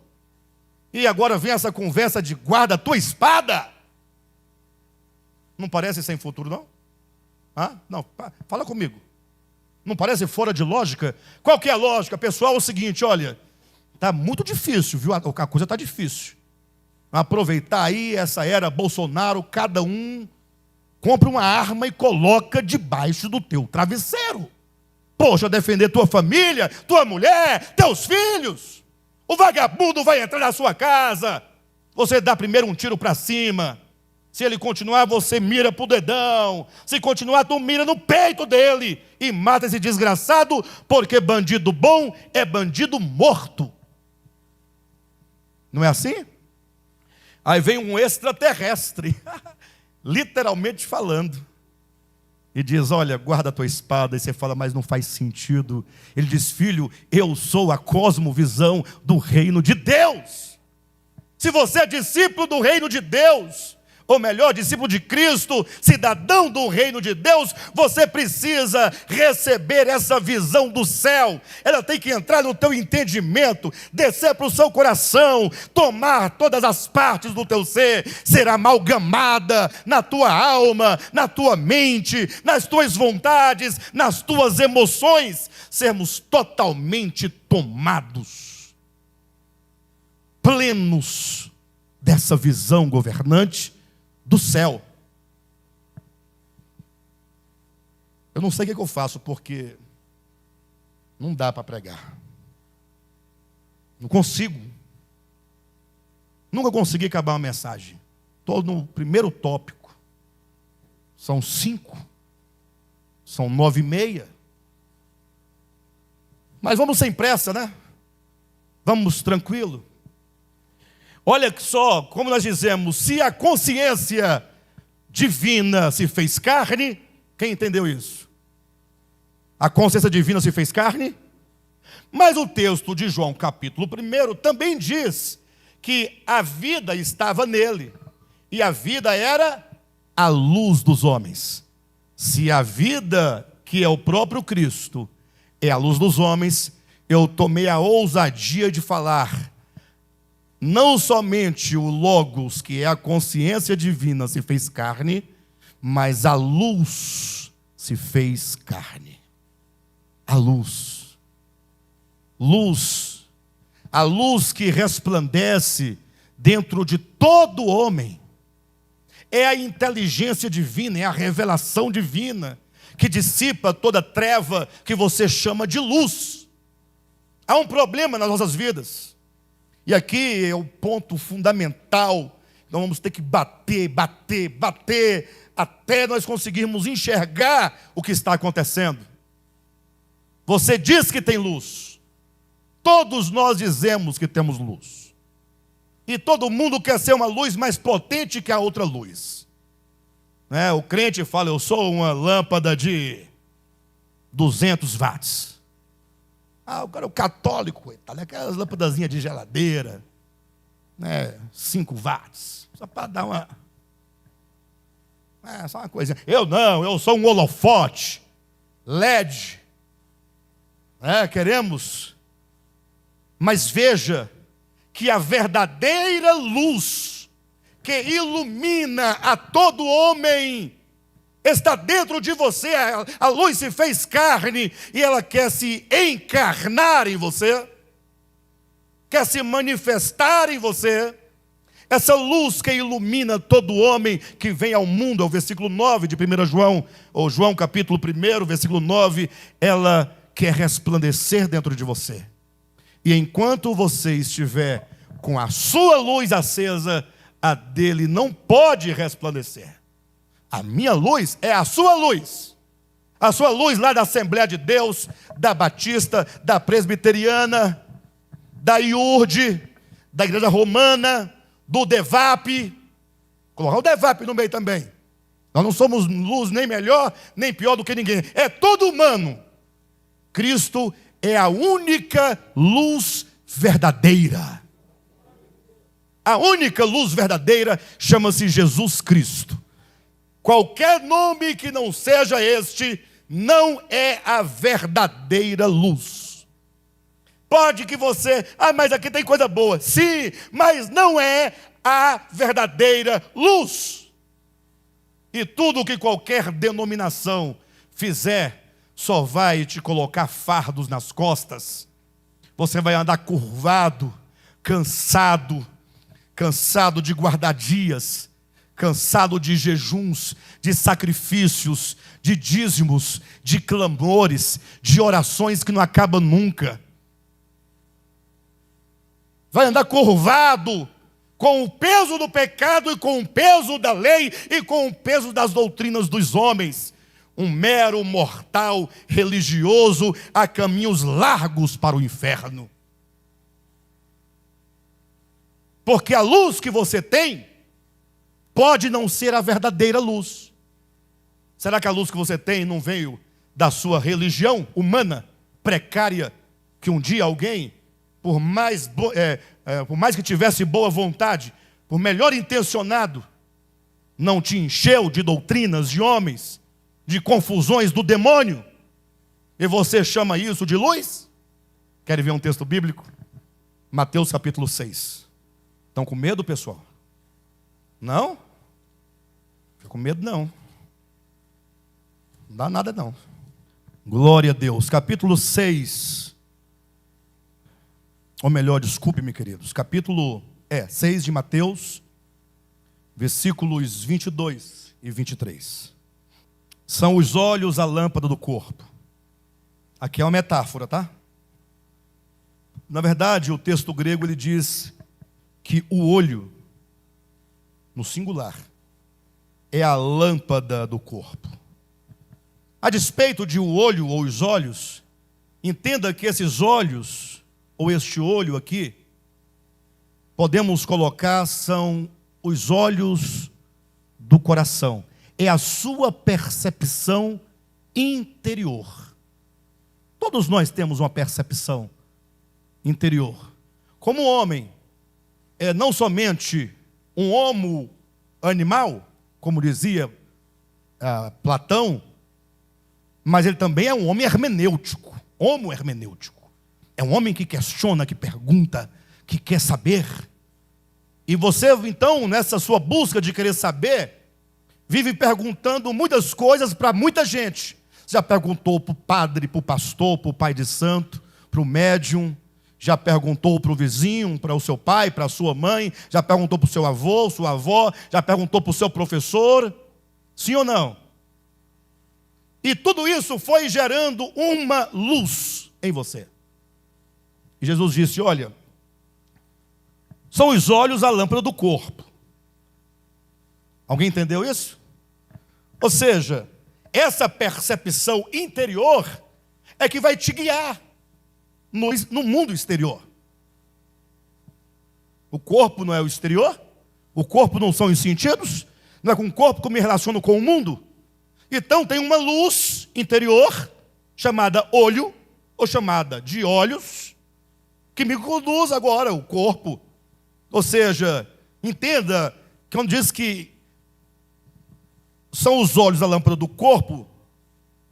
E agora vem essa conversa de guarda a tua espada. Não parece sem futuro, não? Não, fala comigo. Não parece fora de lógica? Qual que é a lógica? Pessoal, é o seguinte, olha, está muito difícil, viu? A coisa está difícil. Aproveitar aí essa era Bolsonaro, cada um compra uma arma e coloca debaixo do teu travesseiro. Poxa, defender tua família, tua mulher, teus filhos. O vagabundo vai entrar na sua casa. Você dá primeiro um tiro para cima. Se ele continuar, você mira para o dedão. Se continuar, tu mira no peito dele. E mata esse desgraçado, porque bandido bom é bandido morto. Não é assim? Aí vem um extraterrestre, literalmente falando, e diz, olha, guarda a tua espada. E você fala, mas não faz sentido. Ele diz, filho, eu sou a cosmovisão do reino de Deus. Se você é discípulo do reino de Deus, ou melhor, discípulo de Cristo, cidadão do reino de Deus, você precisa receber essa visão do céu. Ela tem que entrar no teu entendimento, descer para o seu coração, tomar todas as partes do teu ser, ser amalgamada na tua alma, na tua mente, nas tuas vontades, nas tuas emoções, sermos totalmente tomados, plenos dessa visão governante do céu. Eu não sei o que eu faço, porque não dá para pregar. Não consigo. Nunca consegui acabar uma mensagem. Estou no primeiro tópico. São 5. São 9:30. Mas vamos sem pressa, né? Vamos tranquilo. Olha só, como nós dizemos, se a consciência divina se fez carne, quem entendeu isso? A consciência divina se fez carne? Mas o texto de João, capítulo 1, também diz que a vida estava nele, e a vida era a luz dos homens. Se a vida, que é o próprio Cristo, é a luz dos homens, eu tomei a ousadia de falar, não somente o Logos, que é a consciência divina, se fez carne, mas a luz se fez carne. A luz. Luz. A luz que resplandece dentro de todo homem. É a inteligência divina, é a revelação divina, que dissipa toda treva que você chama de luz. Há um problema nas nossas vidas. E aqui é o ponto fundamental. Nós vamos ter que bater, até nós conseguirmos enxergar o que está acontecendo. Você diz que tem luz. Todos nós dizemos que temos luz. E todo mundo quer ser uma luz mais potente que a outra luz. O crente fala, eu sou uma lâmpada de 200 watts. O cara é o católico, coitado, aquelas lâmpadazinhas de geladeira, 5 watts, só para dar uma... só uma coisinha. Eu sou um holofote, LED, queremos, mas veja que a verdadeira luz que ilumina a todo homem está dentro de você. A luz se fez carne e ela quer se encarnar em você, quer se manifestar em você. Essa luz que ilumina todo homem que vem ao mundo, é o versículo 9 de 1 João, ou João capítulo 1, versículo 9, ela quer resplandecer dentro de você. E enquanto você estiver com a sua luz acesa, a dele não pode resplandecer. A minha luz é a sua luz. A sua luz lá da Assembleia de Deus, da Batista, da Presbiteriana, da IURD, da Igreja Romana, do DEVAP. Colocar o DEVAP no meio também. Nós não somos luz nem melhor, nem pior do que ninguém. É todo humano. Cristo é a única luz verdadeira. A única luz verdadeira chama-se Jesus Cristo. Qualquer nome que não seja este não é a verdadeira luz. Pode que você, mas aqui tem coisa boa. Sim, mas não é a verdadeira luz. E tudo que qualquer denominação fizer só vai te colocar fardos nas costas. Você vai andar curvado, cansado de guardar dias, cansado de jejuns, de sacrifícios, de dízimos, de clamores, de orações que não acabam nunca. Vai andar curvado com o peso do pecado e com o peso da lei e com o peso das doutrinas dos homens. Um mero mortal religioso a caminhos largos para o inferno. Porque a luz que você tem pode não ser a verdadeira luz. Será que a luz que você tem não veio da sua religião humana, precária, que um dia alguém, por mais que tivesse boa vontade, por melhor intencionado, não te encheu de doutrinas de homens, de confusões do demônio, e você chama isso de luz? Querem ver um texto bíblico? Mateus capítulo 6. Estão com medo, pessoal? Não? Fica com medo não. Não dá nada não. Glória a Deus. Capítulo 6. Ou melhor, desculpe-me, queridos. Capítulo 6 de Mateus, versículos 22 e 23. São os olhos a lâmpada do corpo. Aqui é uma metáfora, tá? Na verdade, o texto grego ele diz que o olho, no singular, é a lâmpada do corpo. A despeito de o olho ou os olhos, entenda que esses olhos, ou este olho aqui, podemos colocar, são os olhos do coração. É a sua percepção interior. Todos nós temos uma percepção interior. Como homem, não somente um homo animal, como dizia Platão, mas ele também é um homem hermenêutico, homo hermenêutico. É um homem que questiona, que pergunta, que quer saber. E você, então, nessa sua busca de querer saber, vive perguntando muitas coisas para muita gente. Você já perguntou para o padre, para o pastor, para o pai de santo, para o médium, já perguntou para o vizinho, para o seu pai, para a sua mãe, já perguntou para o seu avô, sua avó, já perguntou para o seu professor, sim ou não? E tudo isso foi gerando uma luz em você. E Jesus disse, olha, são os olhos a lâmpada do corpo. Alguém entendeu isso? Ou seja, essa percepção interior é que vai te guiar no mundo exterior. O corpo não é o exterior, o corpo não são os sentidos, não é com o corpo que eu me relaciono com o mundo. Então tem uma luz interior, chamada olho, ou chamada de olhos, que me conduz agora o corpo. Ou seja, entenda, quando diz que são os olhos a lâmpada do corpo,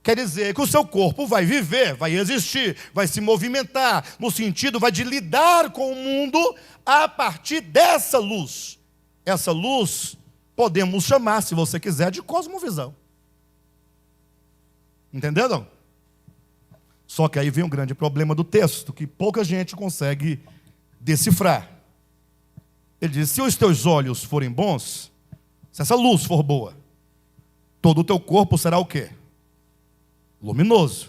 quer dizer que o seu corpo vai viver, vai existir, vai se movimentar, no sentido vai de lidar com o mundo a partir dessa luz. Essa luz podemos chamar, se você quiser, de cosmovisão. Entenderam? Só que aí vem um grande problema do texto, que pouca gente consegue decifrar. Ele diz, se os teus olhos forem bons, se essa luz for boa, todo o teu corpo será o quê? Luminoso.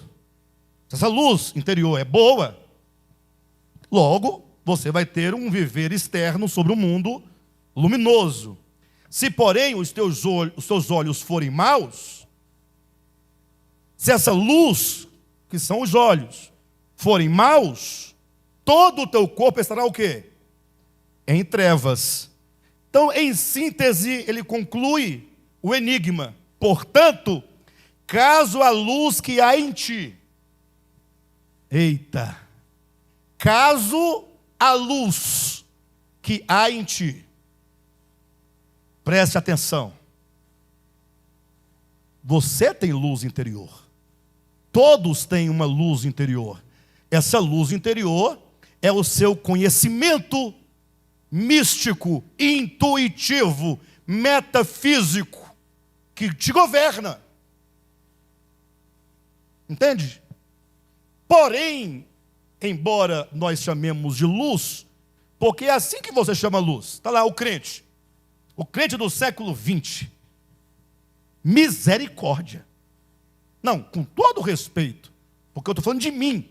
Se essa luz interior é boa, logo você vai ter um viver externo sobre o mundo luminoso. Se porém os teus olhos forem maus, se essa luz, que são os olhos, forem maus, todo o teu corpo estará o quê? Em trevas. Então, em síntese, ele conclui o enigma. Portanto, caso a luz que há em ti, caso a luz que há em ti. Preste atenção. Você tem luz interior. Todos têm uma luz interior. Essa luz interior é o seu conhecimento místico, intuitivo, metafísico, que te governa. Entende? Porém, embora nós chamemos de luz, porque é assim que você chama luz. Está lá o crente do século 20. Misericórdia. Não, com todo respeito, porque eu estou falando de mim,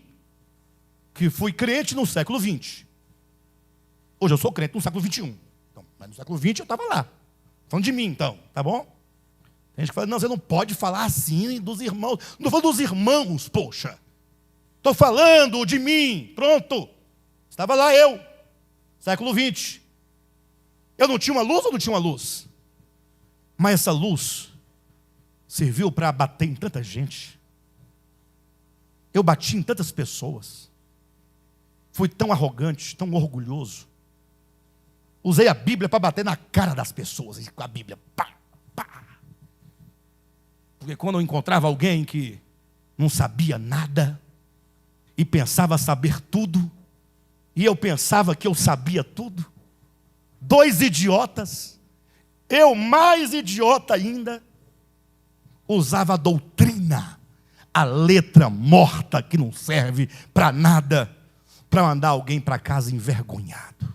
que fui crente no século 20. Hoje eu sou crente no século 21. Então, mas no século 20 eu estava lá. Falando de mim, então, tá bom? Tem gente que fala, não, você não pode falar assim dos irmãos. Não estou falando dos irmãos, poxa. Estou falando de mim, pronto. Estava lá eu, século 20. Eu não tinha uma luz ou não tinha uma luz? Mas essa luz serviu para bater em tanta gente. Eu bati em tantas pessoas. Fui tão arrogante, tão orgulhoso. Usei a Bíblia para bater na cara das pessoas. Com a Bíblia, pá, pá. Porque quando eu encontrava alguém que não sabia nada e pensava saber tudo, e eu pensava que eu sabia tudo, dois idiotas, eu mais idiota ainda, usava a doutrina, a letra morta que não serve para nada, para mandar alguém para casa envergonhado,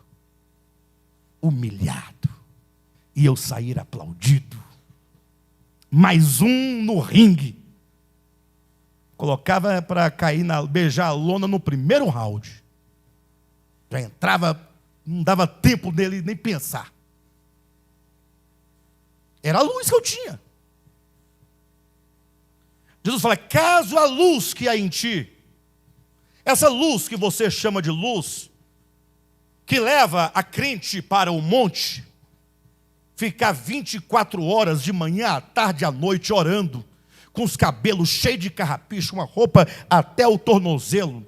humilhado, e eu sair aplaudido. Mais um no ringue. Colocava para cair, beijar a lona no primeiro round. Já entrava, não dava tempo dele nem pensar. Era a luz que eu tinha. Jesus fala, caso a luz que há em ti, essa luz que você chama de luz, que leva a crente para o monte, ficar 24 horas de manhã, à tarde, à noite, orando, com os cabelos cheios de carrapicho, uma roupa até o tornozelo,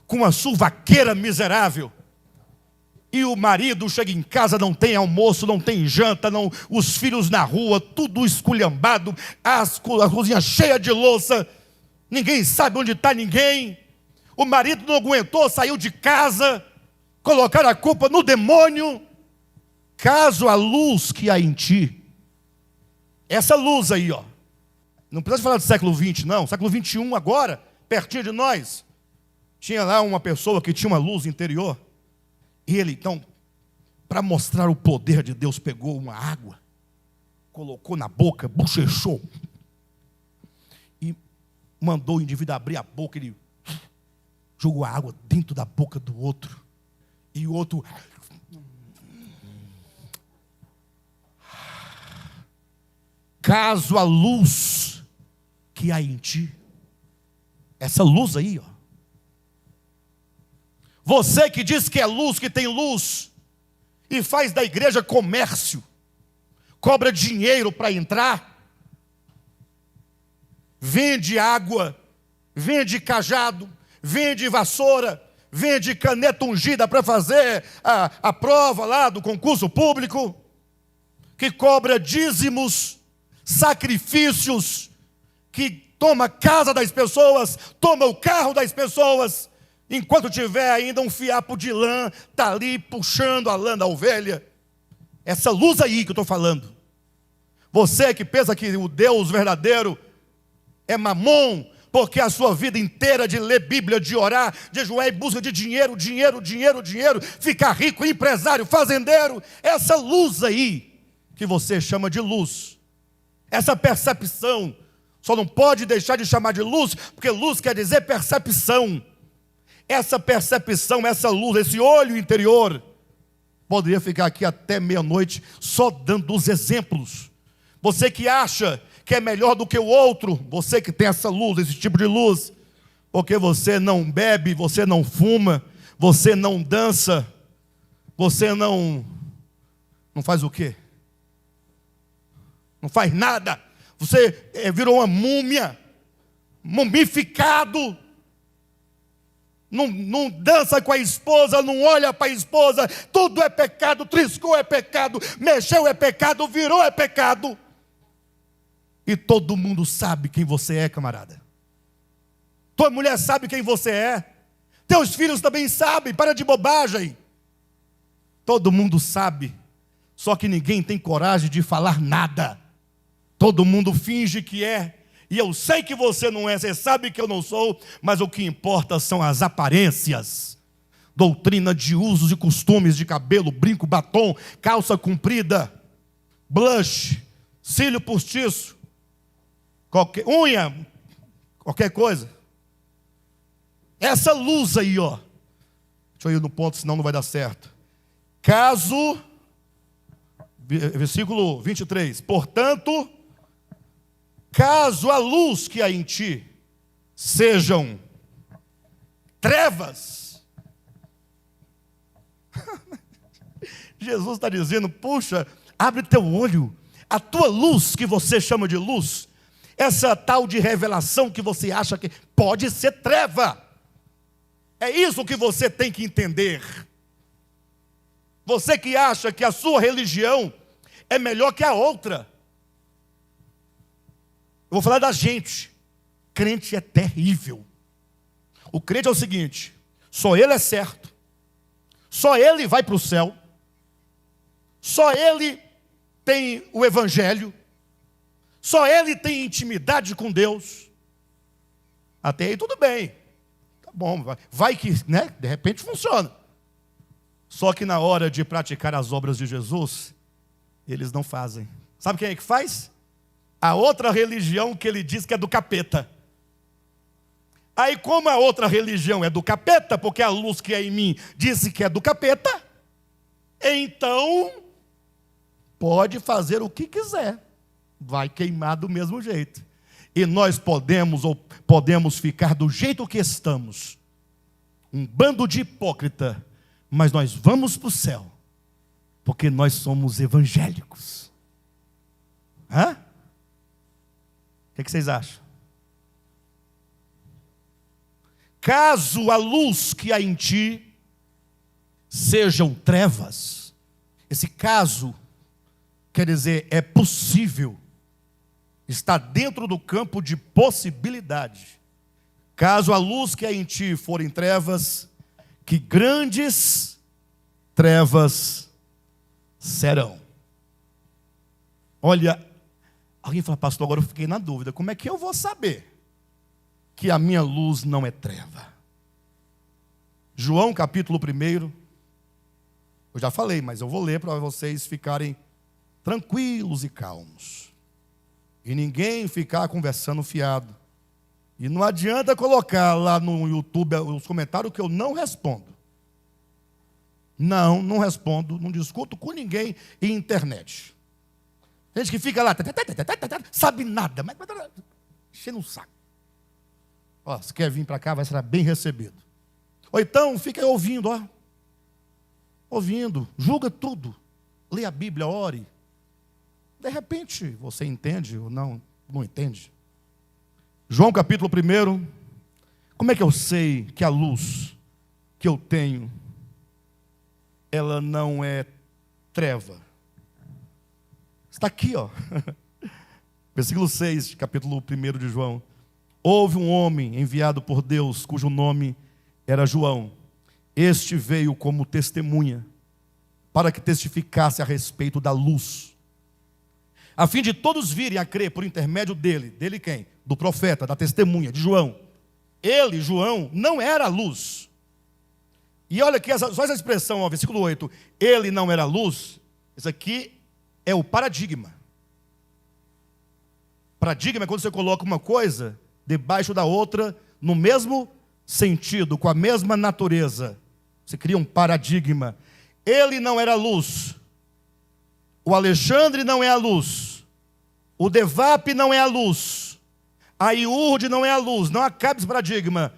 com uma suvaqueira miserável, e o marido chega em casa, não tem almoço, não tem janta, não, os filhos na rua, tudo esculhambado, a cozinha cheia de louça, ninguém sabe onde está ninguém, o marido não aguentou, saiu de casa, colocaram a culpa no demônio. Caso a luz que há em ti, essa luz aí, ó, não precisa falar do século 20, não, século 21 agora, pertinho de nós, tinha lá uma pessoa que tinha uma luz interior, e ele então, para mostrar o poder de Deus, pegou uma água, colocou na boca, bochechou, e mandou o indivíduo abrir a boca, ele jogou a água dentro da boca do outro, e o outro... Caso a luz que há em ti, essa luz aí, ó. Você que diz que é luz, que tem luz, e faz da igreja comércio, cobra dinheiro para entrar, vende água, vende cajado, vende vassoura, vende caneta ungida para fazer a prova lá do concurso público, que cobra dízimos, sacrifícios, que toma a casa das pessoas, toma o carro das pessoas, enquanto tiver ainda um fiapo de lã, está ali puxando a lã da ovelha. Essa luz aí que eu estou falando. Você que pensa que o Deus verdadeiro é mamon, porque a sua vida inteira de ler Bíblia, de orar, de jejuar em busca de dinheiro, ficar rico, empresário, fazendeiro, essa luz aí, que você chama de luz, essa percepção, só não pode deixar de chamar de luz, porque luz quer dizer percepção. Essa percepção, essa luz, esse olho interior, poderia ficar aqui até meia-noite só dando os exemplos. Você que acha que é melhor do que o outro, você que tem essa luz, esse tipo de luz, porque você não bebe, você não fuma, você não dança, você não faz o quê? Não faz nada. Você virou uma múmia, mumificado. não dança com a esposa, não olha para a esposa, tudo é pecado, triscou é pecado, mexeu é pecado, virou é pecado. E todo mundo sabe quem você é, camarada. Tua mulher sabe quem você é. Teus filhos também sabem, para de bobagem. Todo mundo sabe, só que ninguém tem coragem de falar nada. Todo mundo finge que é. E eu sei que você não é, você sabe que eu não sou, mas o que importa são as aparências. Doutrina de usos e costumes de cabelo, brinco, batom, calça comprida, blush, cílio postiço, unha, qualquer coisa. Essa luz aí, ó. Deixa eu ir no ponto, senão não vai dar certo. Caso, versículo 23, portanto, caso a luz que há em ti sejam trevas. Jesus está dizendo, puxa, abre teu olho, a tua luz que você chama de luz, essa tal de revelação que você acha que pode ser treva. É isso que você tem que entender. Você que acha que a sua religião é melhor que a outra. Eu vou falar da gente. Crente é terrível. O crente é o seguinte: só ele é certo, só ele vai para o céu, só ele tem o evangelho, só ele tem intimidade com Deus. Até aí tudo bem, tá bom, vai que, né, de repente funciona. Só que na hora de praticar as obras de Jesus, eles não fazem. Sabe quem é que faz? A outra religião que ele diz que é do capeta. Aí, como a outra religião é do capeta, porque a luz que é em mim disse que é do capeta, então pode fazer o que quiser, vai queimar do mesmo jeito. E nós podemos ficar do jeito que estamos, um bando de hipócrita, mas nós vamos para o céu, porque nós somos evangélicos. Hã? O que vocês acham? Caso a luz que há em ti sejam trevas, esse caso quer dizer é possível, está dentro do campo de possibilidade. Caso a luz que há em ti forem trevas, que grandes trevas serão. Olha, alguém fala, pastor, agora eu fiquei na dúvida, como é que eu vou saber que a minha luz não é treva? João capítulo 1, eu já falei, mas eu vou ler para vocês ficarem tranquilos e calmos, e ninguém ficar conversando fiado. E não adianta colocar lá no YouTube os comentários que eu não respondo. Não respondo, não discuto com ninguém em internet. Gente que fica lá, sabe nada, mas enchendo o saco. Ó, se quer vir para cá, vai ser bem recebido. Ou então, fica ouvindo, ó. Ouvindo, julga tudo. Lê a Bíblia, ore. De repente, você entende ou não entende. João capítulo 1. Como é que eu sei que a luz que eu tenho, ela não é treva? Está aqui, ó. Versículo 6, capítulo 1 de João. Houve um homem enviado por Deus, cujo nome era João. Este veio como testemunha, para que testificasse a respeito da luz, a fim de todos virem a crer por intermédio dele. Dele quem? Do profeta, da testemunha, de João. Ele, João, não era a luz. E olha aqui, só essa expressão, ó, versículo 8. Ele não era a luz. Isso aqui é o paradigma. Paradigma é quando você coloca uma coisa debaixo da outra, no mesmo sentido, com a mesma natureza. Você cria um paradigma. Ele não era a luz. O Alexandre não é a luz. O Devap não é a luz. A IURD não é a luz. Não acabe esse paradigma.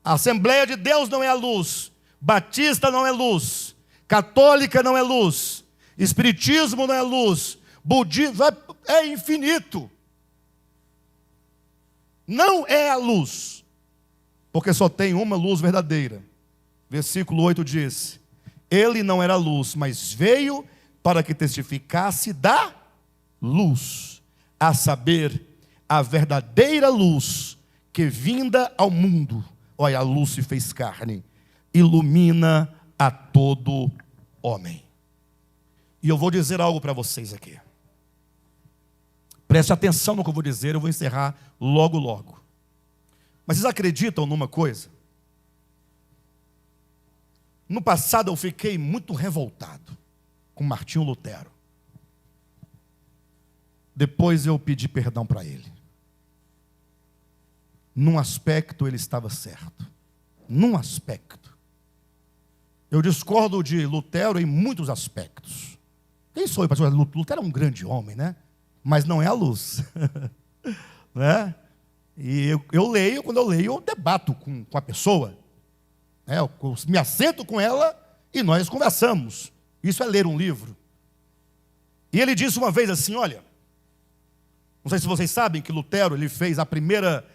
A Assembleia de Deus não é a luz. Batista não é luz. Católica não é luz. Espiritismo não é luz. Budismo é infinito. Não é a luz. porque só tem uma luz verdadeira. Versículo 8 diz: ele não era luz, mas veio para que testificasse da luz, a saber, a verdadeira luz que vinda ao mundo, olha, a luz se fez carne, ilumina a todo homem. E eu vou dizer algo para vocês aqui. Preste atenção no que eu vou dizer, eu vou encerrar logo, logo. Mas vocês acreditam numa coisa? No passado eu fiquei muito revoltado com Martinho Lutero. Depois eu pedi perdão para ele. Num aspecto ele estava certo. Num aspecto. Eu discordo de Lutero em muitos aspectos. Quem sou eu para dizer? Lutero é um grande homem, né? Mas não é a luz. Né? E eu leio, quando eu leio, eu debato com a pessoa. Né? Eu me assento com ela e nós conversamos. Isso é ler um livro. E ele disse uma vez assim, olha, não sei se vocês sabem que Lutero ele fez a primeira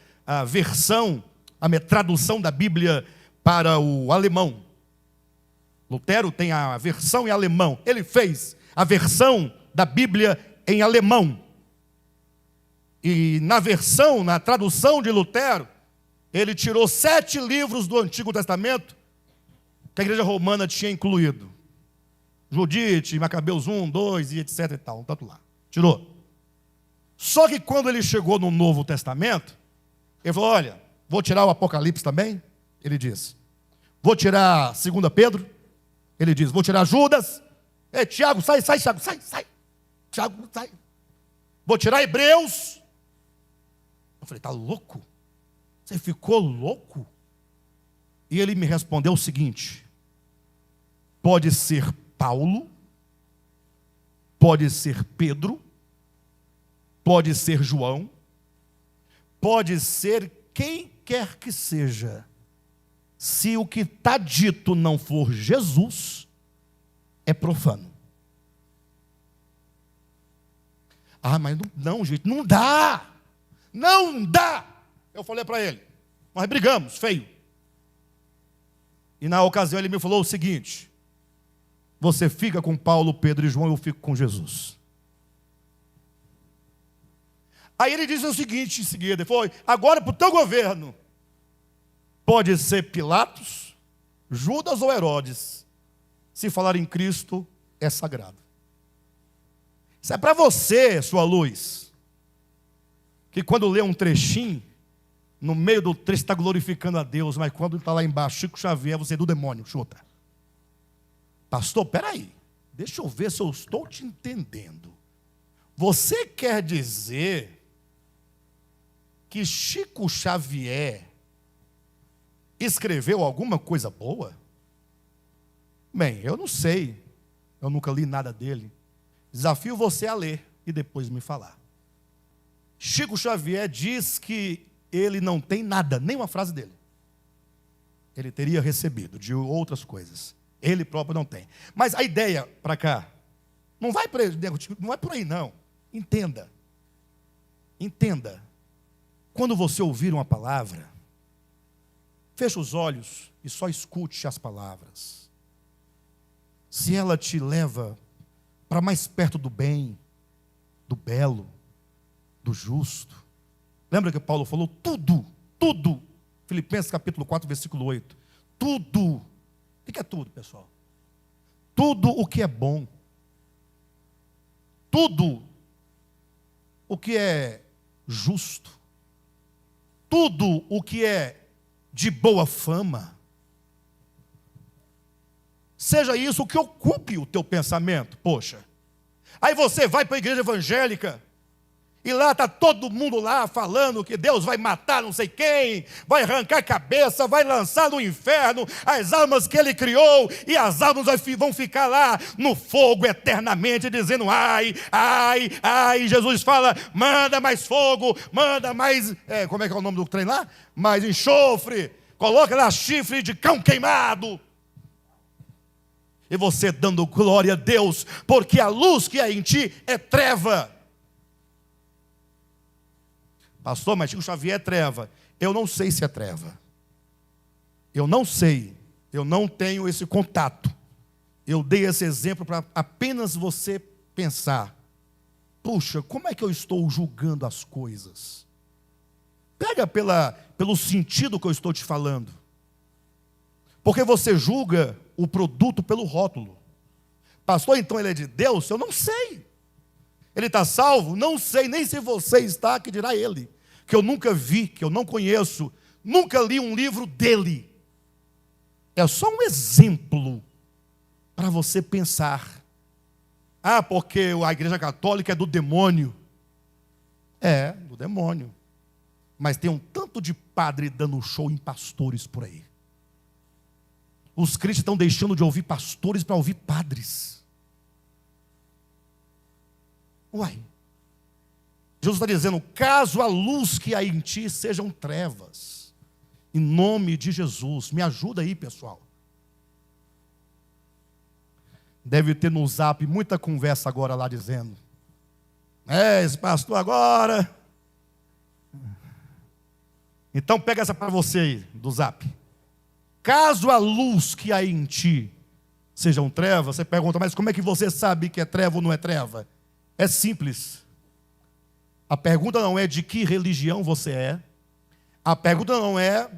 versão, a tradução da Bíblia para o alemão. Lutero tem a versão em alemão. Ele fez a versão da Bíblia em alemão. E na tradução de Lutero, ele tirou 7 livros do Antigo Testamento que a igreja romana tinha incluído. Judite, Macabeus 1, 2 e etc e tal, tanto lá. Tirou. Só que quando ele chegou no Novo Testamento, ele falou, olha, vou tirar o Apocalipse também, ele disse. Vou tirar 2 Pedro, ele diz, vou tirar Judas. Ei, Tiago, sai, Tiago, sai. Tiago, sai. Vou tirar Hebreus. Eu falei, tá louco? Você ficou louco? E ele me respondeu o seguinte: pode ser Paulo, pode ser Pedro, pode ser João, pode ser quem quer que seja. Se o que está dito não for Jesus, é profano. Ah, mas não, gente, não dá. Não dá. Eu falei para ele, nós brigamos, feio. E na ocasião ele me falou o seguinte: você fica com Paulo, Pedro e João, eu fico com Jesus. Aí ele disse o seguinte em seguida, foi, agora para o teu governo, pode ser Pilatos, Judas ou Herodes, se falar em Cristo é sagrado. Isso é para você, sua luz, que quando lê um trechinho, no meio do trecho está glorificando a Deus, mas quando está lá embaixo, Chico Xavier, você é do demônio, chuta. Pastor, peraí, deixa eu ver se eu estou te entendendo. Você quer dizer que Chico Xavier escreveu alguma coisa boa? Bem, eu não sei, eu nunca li nada dele. Desafio você a ler e depois me falar. Chico Xavier diz que ele não tem nada, nem uma frase dele. Ele teria recebido de outras coisas. Ele próprio não tem. Mas a ideia para cá, não vai por aí não. Entenda. Entenda. Quando você ouvir uma palavra, feche os olhos e só escute as palavras. Se ela te leva para mais perto do bem, do belo, do justo. Lembra que Paulo falou? Tudo. Filipenses capítulo 4, versículo 8. Tudo. O que é tudo, pessoal? Tudo o que é bom. Tudo o que é justo. Tudo o que é de boa fama. Seja isso o que ocupe o teu pensamento. Poxa, aí você vai para a igreja evangélica e lá está todo mundo lá falando que Deus vai matar não sei quem, vai arrancar a cabeça, vai lançar no inferno as almas que Ele criou, e as almas vão ficar lá no fogo eternamente, dizendo ai, ai, ai. Jesus fala, manda mais fogo, manda mais, como é que é o nome do trem lá? Mais enxofre, coloca lá chifre de cão queimado. E você dando glória a Deus, porque a luz que é em ti é treva. Pastor, mas Chico Xavier é treva. Eu não sei se é treva. Eu não sei, eu não tenho esse contato. Eu dei esse exemplo para apenas você pensar: puxa, como é que eu estou julgando as coisas? Pega pelo sentido que eu estou te falando. Porque você julga o produto pelo rótulo. Pastor, então ele é de Deus? Eu não sei. Ele está salvo? Não sei, nem se você está, que dirá ele. Que eu nunca vi, que eu não conheço, nunca li um livro dele. É só um exemplo para você pensar. Ah, porque a Igreja Católica é do demônio. É, do demônio. Mas tem um tanto de padre dando show em pastores por aí. Os crentes estão deixando de ouvir pastores para ouvir padres. Uai. Jesus está dizendo: caso a luz que há em ti sejam trevas. Em nome de Jesus. Me ajuda aí, pessoal. Deve ter no Zap muita conversa agora lá dizendo: esse pastor agora. Então pega essa para você aí, do Zap. Caso a luz que há em ti sejam trevas, você pergunta: mas como é que você sabe que é treva ou não é treva? É simples. A pergunta não é de que religião você é. A pergunta não é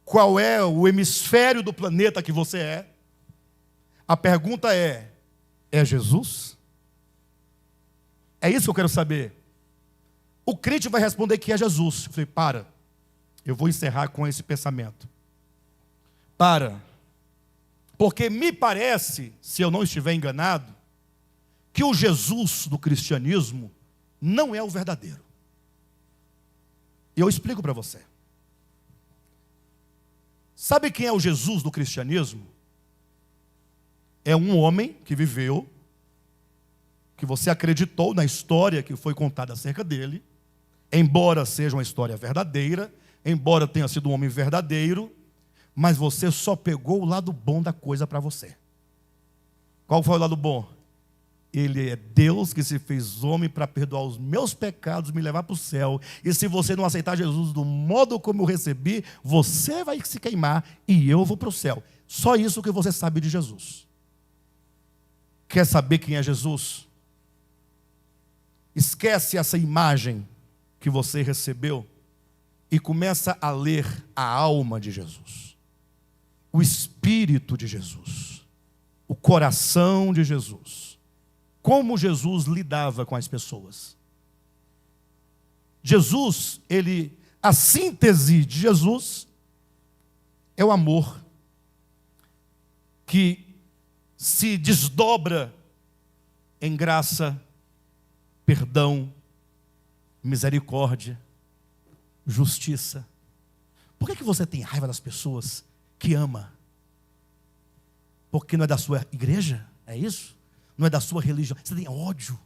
qual é o hemisfério do planeta que você é. A pergunta é Jesus? É isso que eu quero saber. O crente vai responder que é Jesus. Eu falei: eu vou encerrar com esse pensamento. Porque me parece, se eu não estiver enganado, que o Jesus do cristianismo não é o verdadeiro. E eu explico para você. Sabe quem é o Jesus do cristianismo? É um homem que viveu, que você acreditou na história que foi contada acerca dele, embora seja uma história verdadeira, embora tenha sido um homem verdadeiro, mas você só pegou o lado bom da coisa para você. Qual foi o lado bom? Ele é Deus que se fez homem para perdoar os meus pecados, me levar para o céu. E se você não aceitar Jesus do modo como eu recebi, você vai se queimar e eu vou para o céu. Só isso que você sabe de Jesus. Quer saber quem é Jesus? Esquece essa imagem que você recebeu e começa a ler a alma de Jesus, o Espírito de Jesus, o coração de Jesus, como Jesus lidava com as pessoas. Jesus, a síntese de Jesus é o amor que se desdobra em graça, perdão, misericórdia, justiça. Por que você tem raiva das pessoas que ama? Porque não é da sua igreja? É isso? Não é da sua religião? Você tem ódio.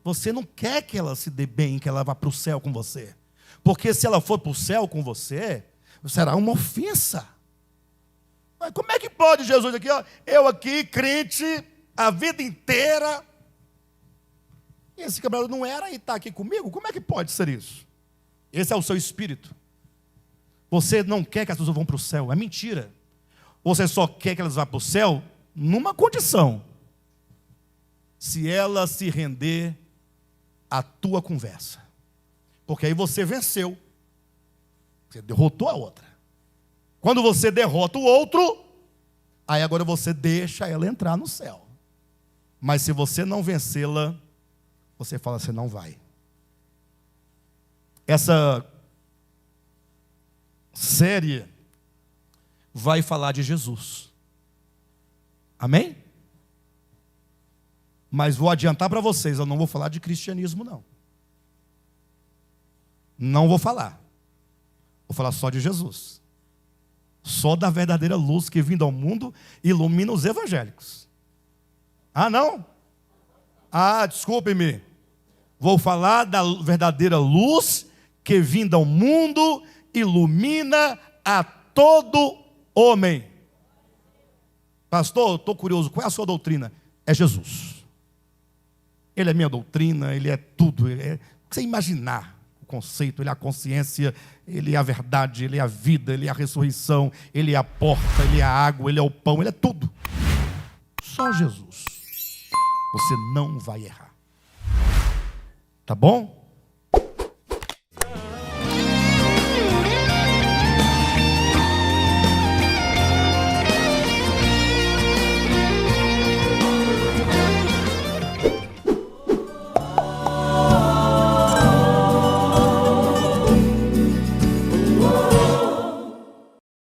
Você não quer que ela se dê bem, que ela vá para o céu com você. Porque se ela for para o céu com você, será uma ofensa. Mas como é que pode Jesus aqui, ó, eu aqui, crente, a vida inteira, e esse camarada não era e está aqui comigo? Como é que pode ser isso? Esse é o seu espírito. Você não quer que as pessoas vão para o céu, é mentira. Você só quer que elas vá para o céu numa condição: se ela se render à tua conversa. Porque aí você venceu. Você derrotou a outra. Quando você derrota o outro, aí agora você deixa ela entrar no céu. Mas se você não vencê-la, você fala: você não vai. Essa série vai falar de Jesus. Amém? Mas vou adiantar para vocês, eu não vou falar de cristianismo, não. Não vou falar. Vou falar só de Jesus. Só da verdadeira luz que vindo ao mundo ilumina os evangélicos. Ah, não? Ah, desculpe-me. Vou falar da verdadeira luz que vindo ao mundo ilumina a todo homem. Pastor, eu estou curioso, qual é a sua doutrina? É Jesus. Ele é minha doutrina, ele é tudo. O que você imaginar, conceito, Ele é a consciência, Ele é a verdade, Ele é a vida, Ele é a ressurreição, Ele é a porta, Ele é a água, Ele é o pão, Ele é tudo. Só Jesus. Você não vai errar. Tá bom?